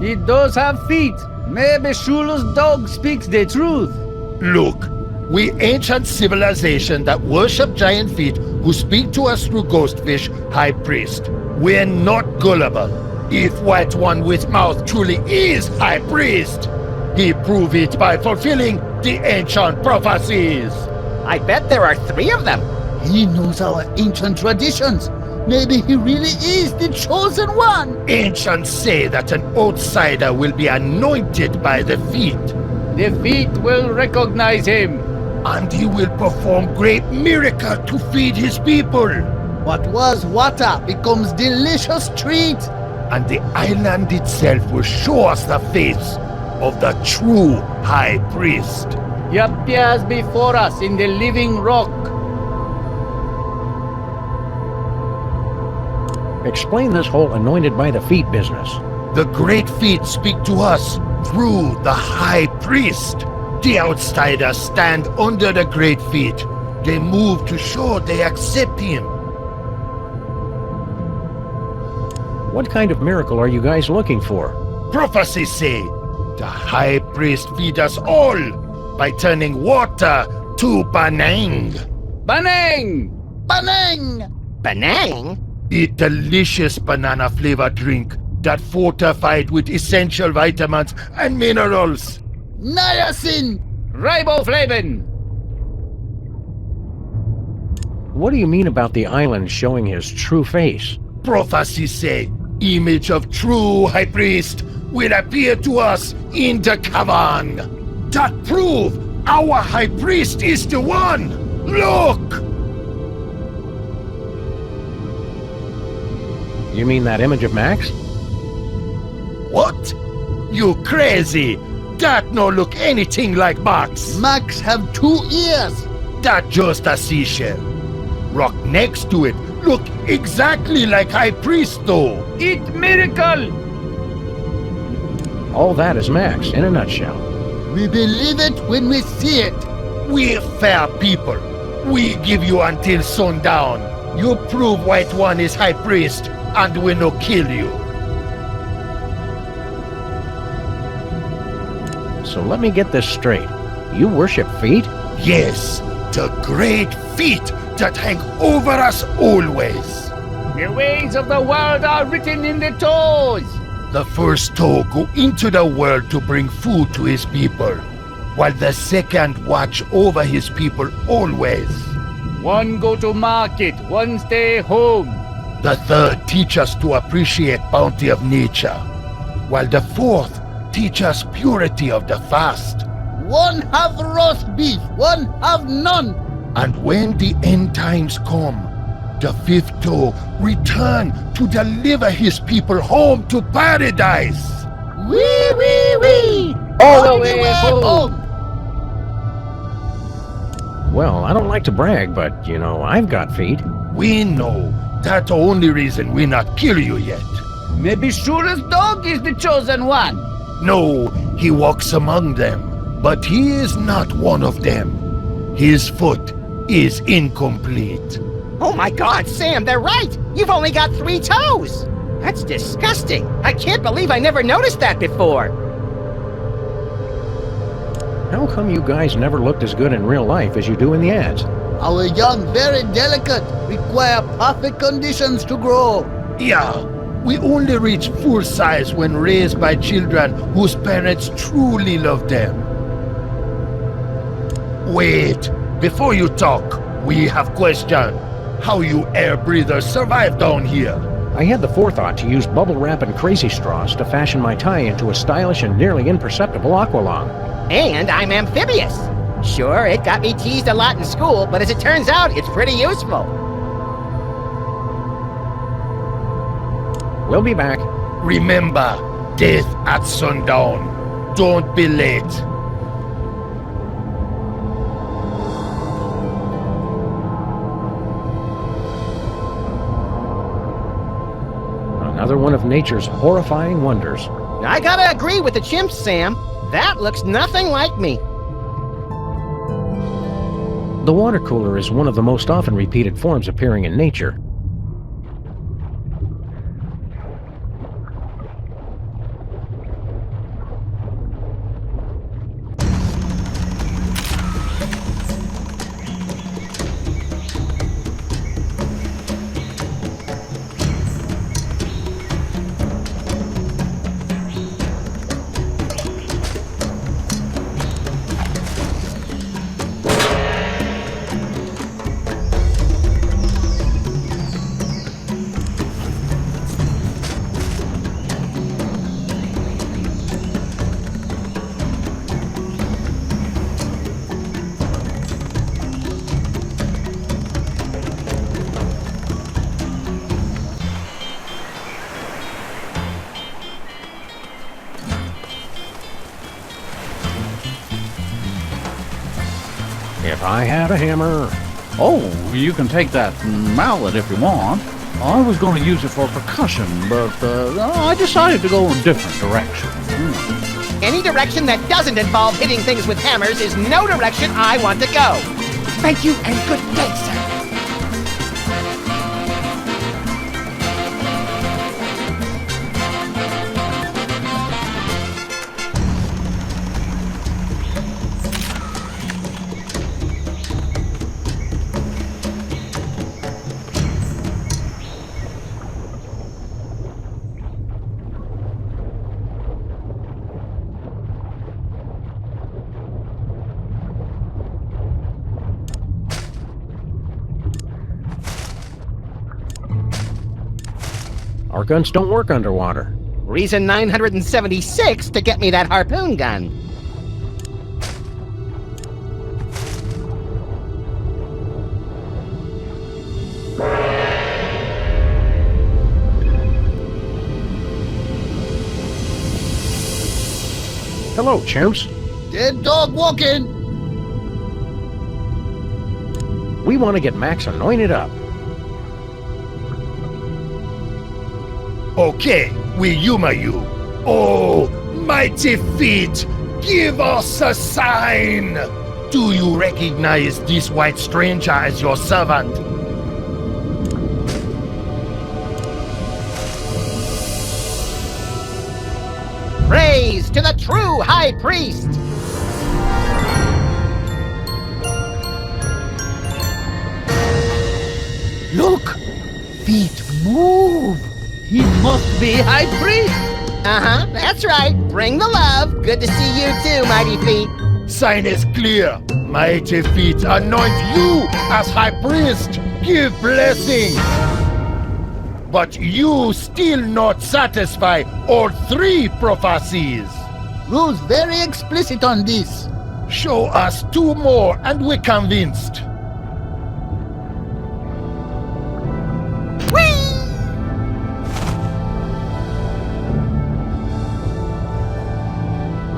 Speaker 6: He does have feet. Maybe Shula's dog speaks the truth.
Speaker 14: Look, we ancient civilization that worship giant feet who speak to us through ghostfish, high priest. We're not gullible. If white one with mouth truly is high priest, he prove it by fulfilling the ancient prophecies.
Speaker 2: I bet there are 3 of them.
Speaker 14: He knows our ancient traditions. Maybe he really is the chosen one. Ancients say that an outsider will be anointed by the feet.
Speaker 6: The feet will recognize him.
Speaker 14: And he will perform great miracle to feed his people. What was water becomes delicious treat. And the island itself will show us the face of the true high priest.
Speaker 6: He appears before us in the living rock.
Speaker 1: Explain this whole anointed by the feet business.
Speaker 14: The great feet speak to us through the high priest. The outsiders stand under the great feet. They move to show they accept him.
Speaker 1: What kind of miracle are you guys looking for?
Speaker 14: Prophecies say the high priest feed us all by turning water to banang.
Speaker 6: Banang!
Speaker 14: Banang!
Speaker 2: Banang?
Speaker 14: A delicious banana flavored drink that fortified with essential vitamins and minerals. Niacin!
Speaker 6: Riboflavin!
Speaker 1: What do you mean about the island showing his true face?
Speaker 14: Prophecies say image of true high priest will appear to us in the cavern. That prove our high priest is the one. Look!
Speaker 1: You mean that image of Max?
Speaker 14: What? You crazy? That no look anything like Max. Max have 2 ears. That just a seashell. Rock next to it look exactly like high priest though.
Speaker 6: It miracle!
Speaker 1: All that is Max in a nutshell.
Speaker 14: We believe it when we see it. We fair people. We give you until sundown. You prove White One is High Priest, and we no kill you.
Speaker 1: So let me get this straight. You worship feet?
Speaker 14: Yes, the great feet that hang over us always.
Speaker 6: The ways of the world are written in the toes.
Speaker 14: The first toe go into the world to bring food to his people, while the second watch over his people always.
Speaker 6: One go to market, one stay home.
Speaker 14: The third teach us to appreciate bounty of nature, while the fourth teach us purity of the fast.
Speaker 15: One have roast beef, one have none.
Speaker 14: And when the end times come, the fifth toe return to deliver his people home to paradise.
Speaker 15: Wee, wee, wee!
Speaker 6: All the way home!
Speaker 1: Well, I don't like to brag, but, you know, I've got feet.
Speaker 14: We know. That's the only reason we not kill you yet.
Speaker 6: Maybe Shura's dog is the chosen one.
Speaker 14: No, he walks among them, but he is not one of them. His foot is incomplete.
Speaker 2: Oh my god, Sam, they're right! You've only got 3 toes! That's disgusting! I can't believe I never noticed that before!
Speaker 1: How come you guys never looked as good in real life as you do in the ads?
Speaker 15: Our young, very delicate, require perfect conditions to grow.
Speaker 14: Yeah, we only reach full size when raised by children whose parents truly love them. Wait, before you talk, we have question. How you air breathers survive down here?
Speaker 1: I had the forethought to use bubble wrap and crazy straws to fashion my tie into a stylish and nearly imperceptible aqualung.
Speaker 2: And I'm amphibious. Sure, it got me teased a lot in school, but as it turns out, it's pretty useful.
Speaker 1: We'll be back.
Speaker 14: Remember, death at sundown. Don't be late.
Speaker 1: Another one of nature's horrifying wonders.
Speaker 2: I gotta agree with the chimps, Sam. That looks nothing like me.
Speaker 1: The water cooler is one of the most often repeated forms appearing in nature. If I had a hammer.
Speaker 6: Oh, you can take that mallet if you want. I was going to use it for percussion, but I decided to go in a different direction.
Speaker 2: Any direction that doesn't involve hitting things with hammers is no direction I want to go. Thank you and good day, sir.
Speaker 1: Our guns don't work underwater.
Speaker 2: Reason 976 to get me that harpoon gun.
Speaker 1: Hello, chimps.
Speaker 15: Dead dog walking.
Speaker 1: We want to get Max anointed up.
Speaker 14: Okay, we humor you. Oh, mighty feet, give us a sign. Do you recognize this white stranger as your servant?
Speaker 2: Praise to the true High Priest!
Speaker 15: Look! Feet move! He must be High Priest!
Speaker 2: Uh-huh, that's right. Bring the love. Good to see you too, Mighty Feet.
Speaker 14: Sign is clear. Mighty Feet anoint you as High Priest. Give blessing. But you still not satisfy all 3 prophecies.
Speaker 15: Rules very explicit on this.
Speaker 14: Show us 2 more and we're convinced.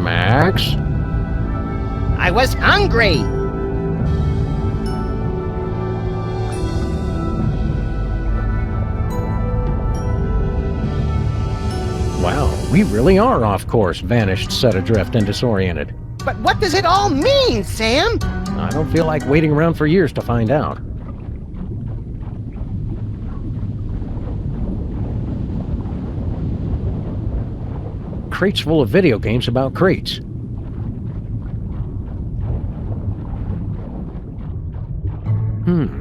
Speaker 1: Max?
Speaker 2: I was hungry.
Speaker 1: Wow, we really are off course, vanished, set adrift, and disoriented.
Speaker 2: But what does it all mean, Sam?
Speaker 1: I don't feel like waiting around for years to find out. Crates full of video games about crates.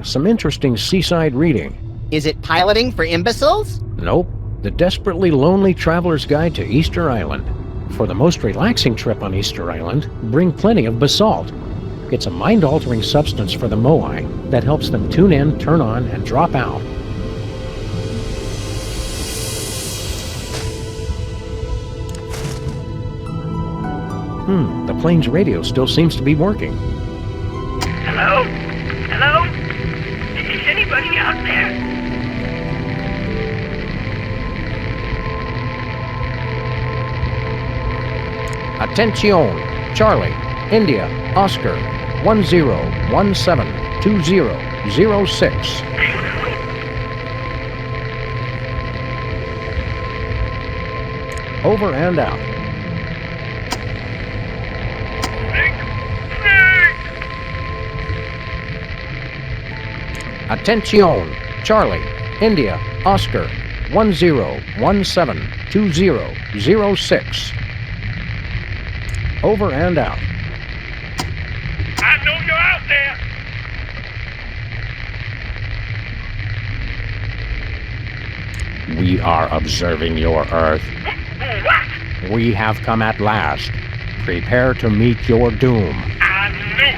Speaker 1: Some interesting seaside reading.
Speaker 2: Is it piloting for imbeciles?
Speaker 1: Nope. The Desperately Lonely Traveler's Guide to Easter Island. For the most relaxing trip on Easter Island, bring plenty of basalt. It's a mind-altering substance for the Moai that helps them tune in, turn on, and drop out. The plane's radio still seems to be working.
Speaker 16: Hello? Hello? Is anybody out there?
Speaker 1: Attention! Charlie, India, Oscar, 10172006. Over and out. Attention! Charlie, India, Oscar, 10172006. Over and out.
Speaker 16: I know you're out there!
Speaker 1: We are observing your Earth.
Speaker 16: What?
Speaker 1: We have come at last. Prepare to meet your doom.
Speaker 16: I knew it!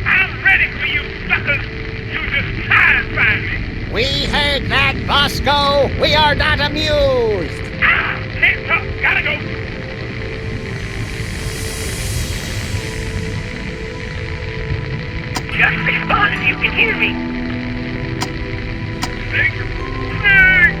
Speaker 16: I'm ready for you suckers! You just try and find me!
Speaker 2: We heard that, Bosco! We are not amused!
Speaker 16: Can't talk! Gotta go! Just respond if you can hear me! Snake! Snake!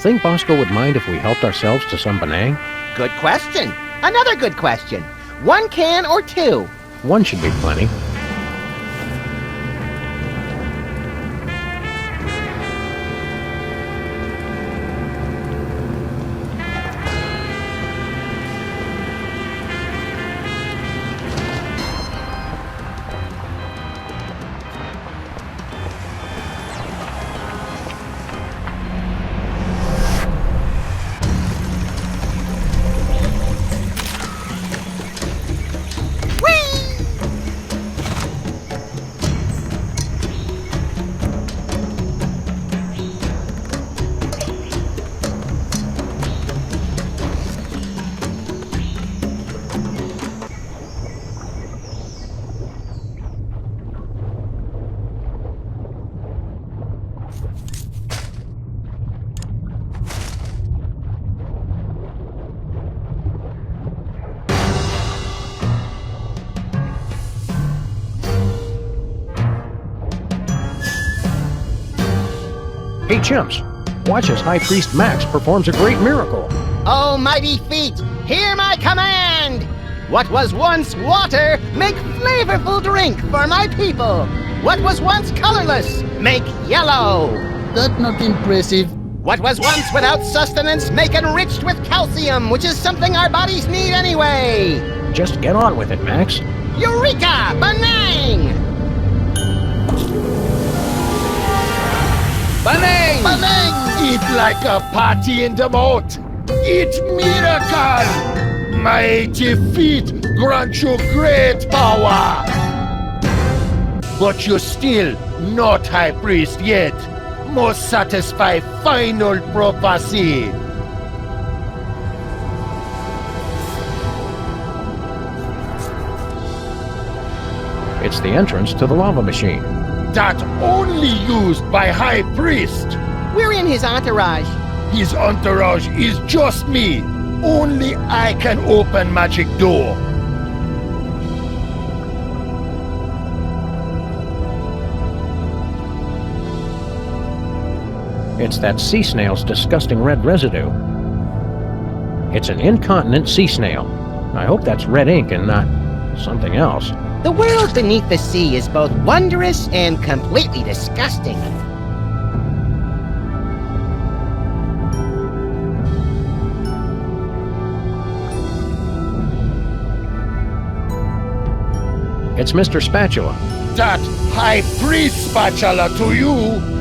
Speaker 1: Think Bosco would mind if we helped ourselves to some Penang?
Speaker 2: Good question. Another good question. 1 can or 2?
Speaker 1: 1 should be plenty. Hey, chimps, watch as High Priest Max performs a great miracle.
Speaker 2: Almighty feet, hear my command! What was once water, make flavorful drink for my people. What was once colorless, make yellow.
Speaker 14: That's not impressive.
Speaker 2: What was once without sustenance, make enriched with calcium, which is something our bodies need anyway.
Speaker 1: Just get on with it, Max.
Speaker 2: Eureka! Banang!
Speaker 14: Banang! Banang! Eat like a party in the moat. Eat miracle! Mighty feet grant you great power. But you're still not High Priest yet. Must satisfy final prophecy.
Speaker 1: It's the entrance to the lava machine.
Speaker 14: That only used by High Priest.
Speaker 2: We're in his entourage.
Speaker 14: His entourage is just me. Only I can open magic door.
Speaker 1: It's that sea snail's disgusting red residue. It's an incontinent sea snail. I hope that's red ink and not something else.
Speaker 2: The world beneath the sea is both wondrous and completely disgusting.
Speaker 1: It's Mr. Spatula.
Speaker 14: That High Priest spatula to you.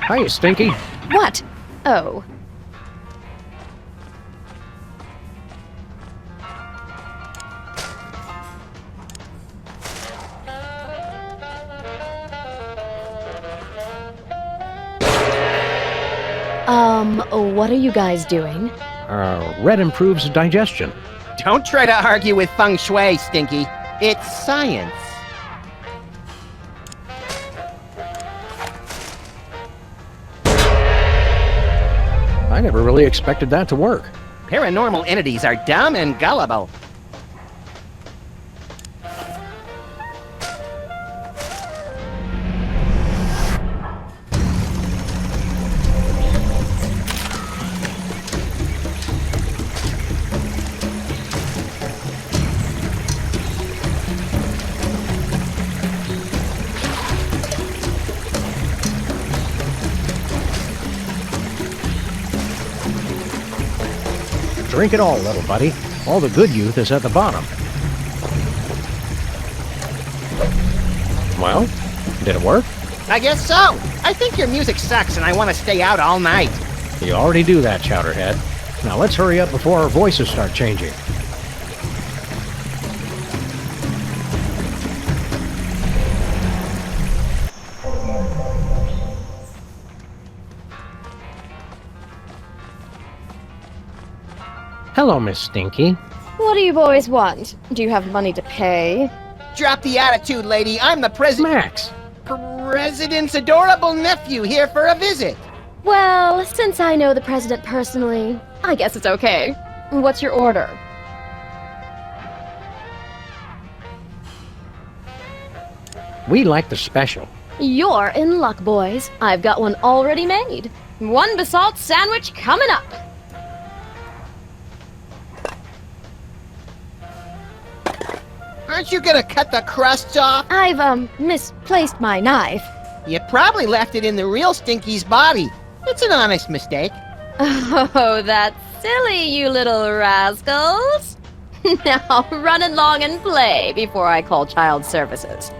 Speaker 1: Hiya, Stinky.
Speaker 4: What? Oh. What are you guys doing?
Speaker 1: Red improves digestion.
Speaker 2: Don't try to argue with feng shui, Stinky. It's science.
Speaker 1: I never really expected that to work.
Speaker 2: Paranormal entities are dumb and gullible.
Speaker 1: Drink it all, little buddy. All the good youth is at the bottom. Well, did it work?
Speaker 2: I guess so. I think your music sucks and I want to stay out all night.
Speaker 1: You already do that, Chowderhead. Now let's hurry up before our voices start changing. Hello, Miss Stinky.
Speaker 4: What do you boys want? Do you have money to pay?
Speaker 2: Drop the attitude, lady. I'm the president.
Speaker 1: Max!
Speaker 2: President's adorable nephew here for a visit.
Speaker 4: Well, since I know the president personally, I guess it's okay. What's your order?
Speaker 1: We like the special.
Speaker 4: You're in luck, boys. I've got one already made. One basalt sandwich coming up.
Speaker 2: Aren't you gonna cut the crusts off?
Speaker 4: I've, misplaced my knife.
Speaker 2: You probably left it in the real Stinky's body. It's an honest mistake.
Speaker 4: Oh, that's silly, you little rascals. Now run along and play before I call child services.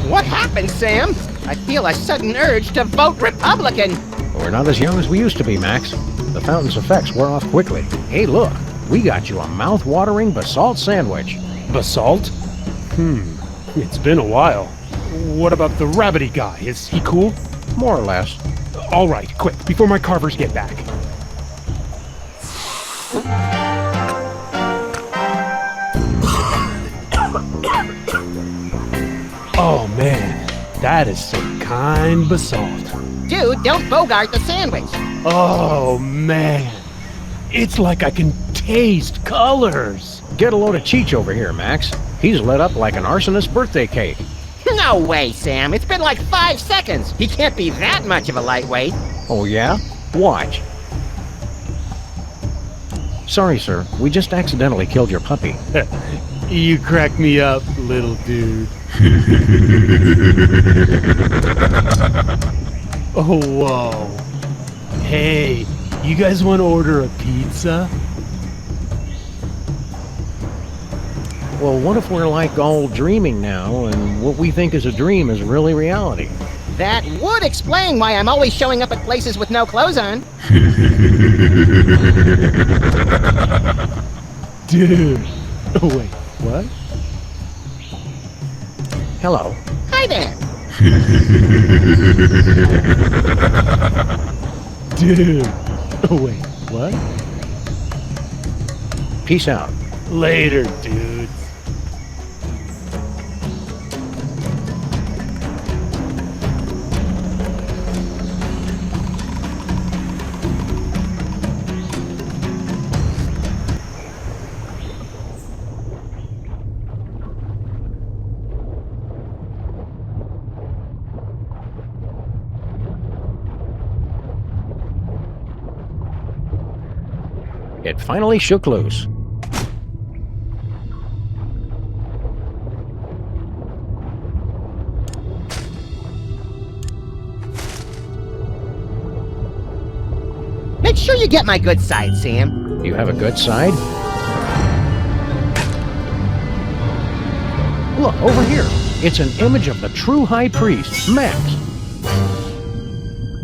Speaker 2: What happened, Sam? I feel a sudden urge to vote Republican.
Speaker 1: We're not as young as we used to be, Max. The fountain's effects wore off quickly. Hey, look, we got you a mouth-watering basalt sandwich.
Speaker 9: Basalt? It's been a while. What about the rabbity guy? Is he cool?
Speaker 1: More or less.
Speaker 9: All right, quick, before my carvers get back. Oh man, that is some kind basalt.
Speaker 2: Dude, don't bogart the sandwich.
Speaker 9: Oh man, it's like I can taste colors.
Speaker 1: Get a load of Cheech over here, Max. He's lit up like an arsonist's birthday cake.
Speaker 2: No way, Sam. It's been like 5 seconds. He can't be that much of a lightweight.
Speaker 1: Oh yeah? Watch. Sorry, sir. We just accidentally killed your puppy.
Speaker 9: You crack me up, little dude. Oh, whoa. Hey, you guys want to order a pizza?
Speaker 1: Well, what if we're like all dreaming now, and what we think is a dream is really reality?
Speaker 2: That would explain why I'm always showing up at places with no clothes on.
Speaker 9: Dude. Oh, wait, what?
Speaker 2: Hello. Hi there.
Speaker 9: Dude. Oh, wait, what?
Speaker 1: Peace out.
Speaker 9: Later, dudes.
Speaker 1: It finally shook loose.
Speaker 2: Make sure you get my good side, Sam.
Speaker 1: You have a good side? Look, over here. It's an image of the true high priest, Max.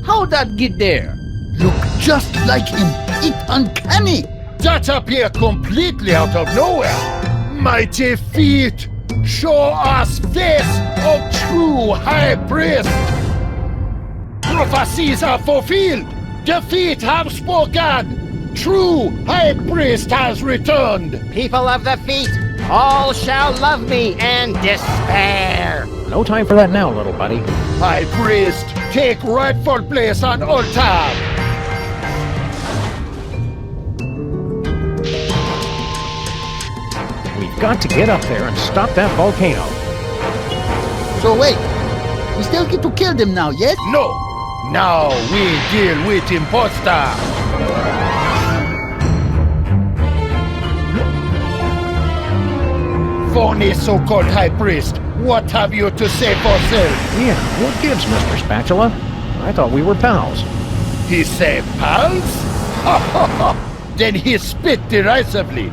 Speaker 15: How'd that get there? Look just like him. It's uncanny.
Speaker 14: That appeared completely out of nowhere. Mighty feet. Show us face of true high priest. Prophecies are fulfilled. The feet have spoken. True high priest has returned.
Speaker 2: People of the feet, all shall love me and despair.
Speaker 1: No time for that now, little buddy.
Speaker 14: High priest, take rightful place on altar.
Speaker 1: We've got to get up there and stop that volcano.
Speaker 15: So wait, we still get to kill them now, yes?
Speaker 14: No. Now we deal with imposter. Phony so-called high priest, what have you to say for self?
Speaker 1: Yeah, what gives, Mr. Spatula? I thought we were pals.
Speaker 14: He say pals? Then he spit derisively.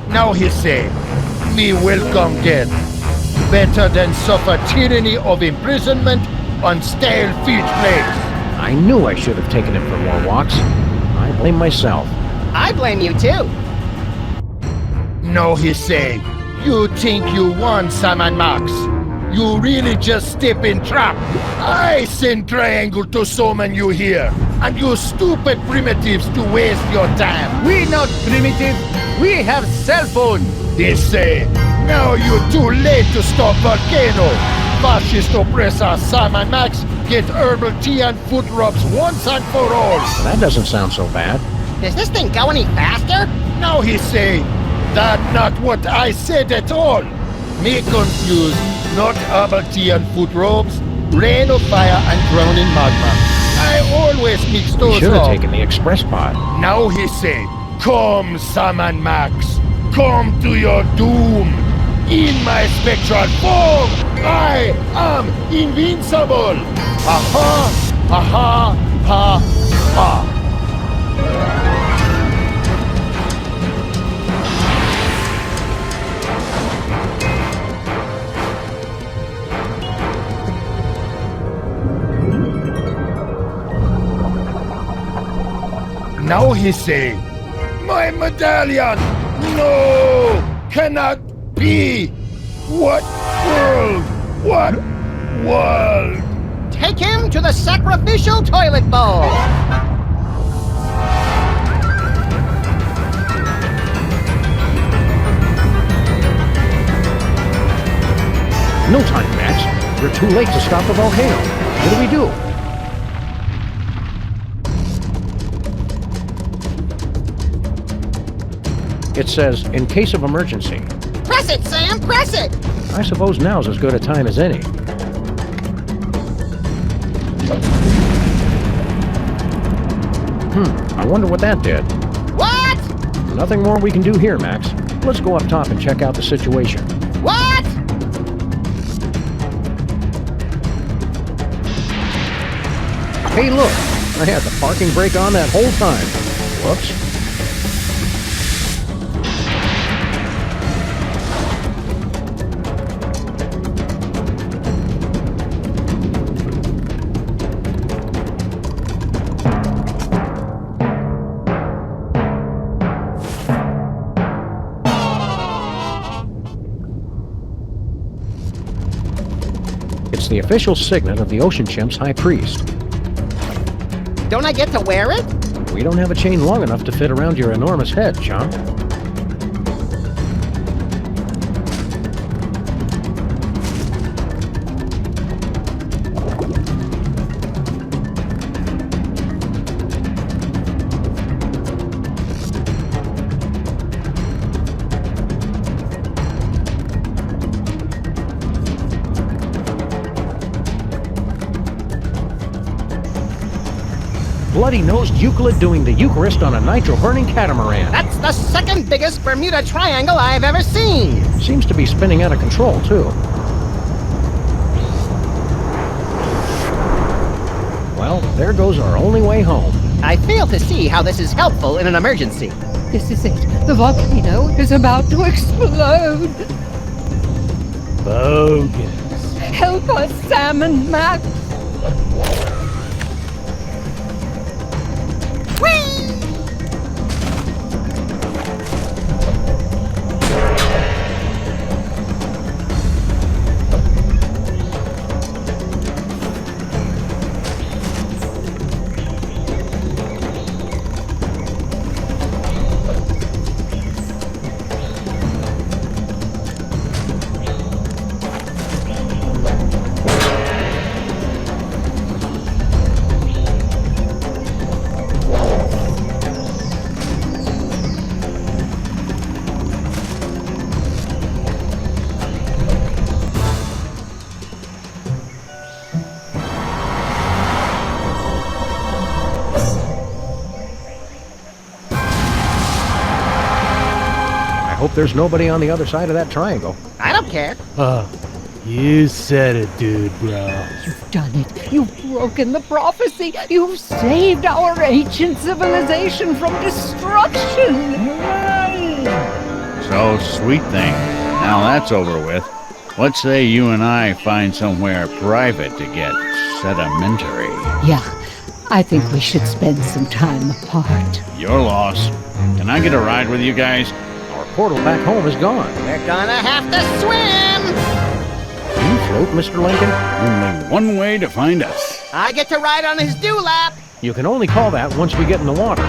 Speaker 14: Now he say, me welcome death. Better than suffer tyranny of imprisonment on stale feet plates.
Speaker 1: I knew I should have taken him for more walks. I blame myself.
Speaker 2: I blame you too.
Speaker 14: No, he say, you think you won, Sam and Max. You really just step in trap. I send Triangle to summon you here, and you stupid primitives to waste your time.
Speaker 15: We not primitive. We have cell phone.
Speaker 14: They say, now you're too late to stop volcano. Fascist oppressor Sam and Max get herbal tea and foot rubs once and for all.
Speaker 1: That doesn't sound so bad.
Speaker 2: Does this thing go any faster?
Speaker 14: Now he say, that not what I said at all. Me confused, not herbal tea and foot rubs, rain of fire and drowning magma. I always mix those
Speaker 1: Should have
Speaker 14: up.
Speaker 1: taken the express pod.
Speaker 14: Now he say, come Sam and Max, come to your doom. In my spectral form, I am invincible. Aha, aha, ha, ha. Now he's saying, my medallion! No! Cannot be! What world? What world?
Speaker 2: Take him to the sacrificial toilet bowl!
Speaker 1: No time, Max. We're too late to stop the volcano. What do we do? It says, in case of emergency.
Speaker 2: Press it, Sam! Press it!
Speaker 1: I suppose now's as good a time as any. I wonder what that did.
Speaker 2: What?
Speaker 1: Nothing more we can do here, Max. Let's go up top and check out the situation.
Speaker 2: What?
Speaker 1: Hey, look! I had the parking brake on that whole time. Whoops. It's the official signet of the Ocean Chimp's High Priest.
Speaker 2: Don't I get to wear it?
Speaker 1: We don't have a chain long enough to fit around your enormous head, chump. Bloody-nosed Euclid doing the Eucharist on a nitro-burning catamaran.
Speaker 2: That's the second biggest Bermuda Triangle I've ever seen!
Speaker 1: Seems to be spinning out of control, too. Well, there goes our only way home.
Speaker 2: I fail to see how this is helpful in an emergency.
Speaker 8: This is it. The volcano is about to explode.
Speaker 1: Bogus.
Speaker 8: Help us, Sam and Max.
Speaker 1: Hope there's nobody on the other side of that triangle.
Speaker 2: I don't care.
Speaker 6: You said it, dude, bro.
Speaker 8: You've done it. You've broken the prophecy. You've saved our ancient civilization from destruction.
Speaker 6: So, sweet thing. Now that's over with. Let's say you and I find somewhere private to get sedimentary.
Speaker 8: Yeah, I think we should spend some time apart.
Speaker 6: Your loss. Can I get a ride with you guys?
Speaker 1: Portal back home is gone.
Speaker 2: We're gonna have to swim!
Speaker 1: Do you float, Mr. Lincoln?
Speaker 6: Only one way to find us.
Speaker 2: I get to ride on his dewlap!
Speaker 1: You can only call that once we get in the water.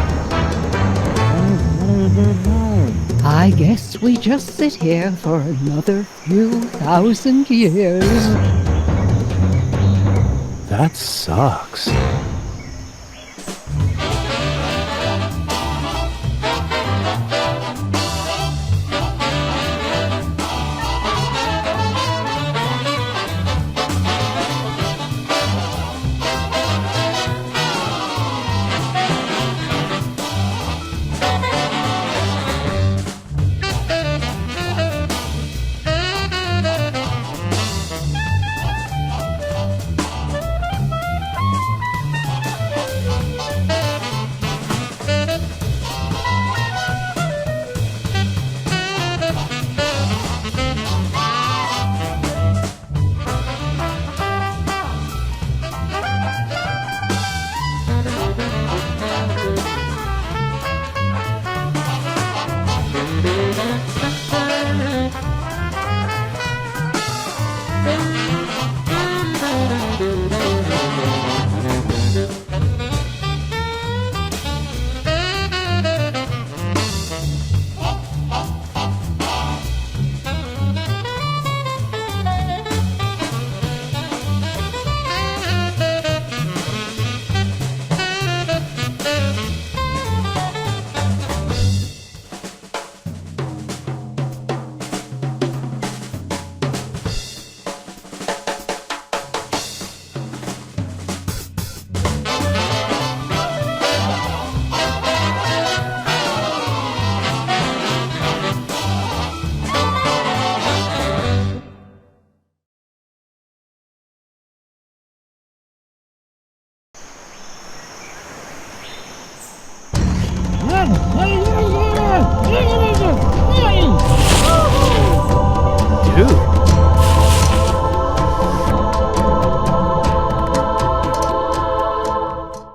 Speaker 8: I guess we just sit here for another few thousand years.
Speaker 11: That sucks.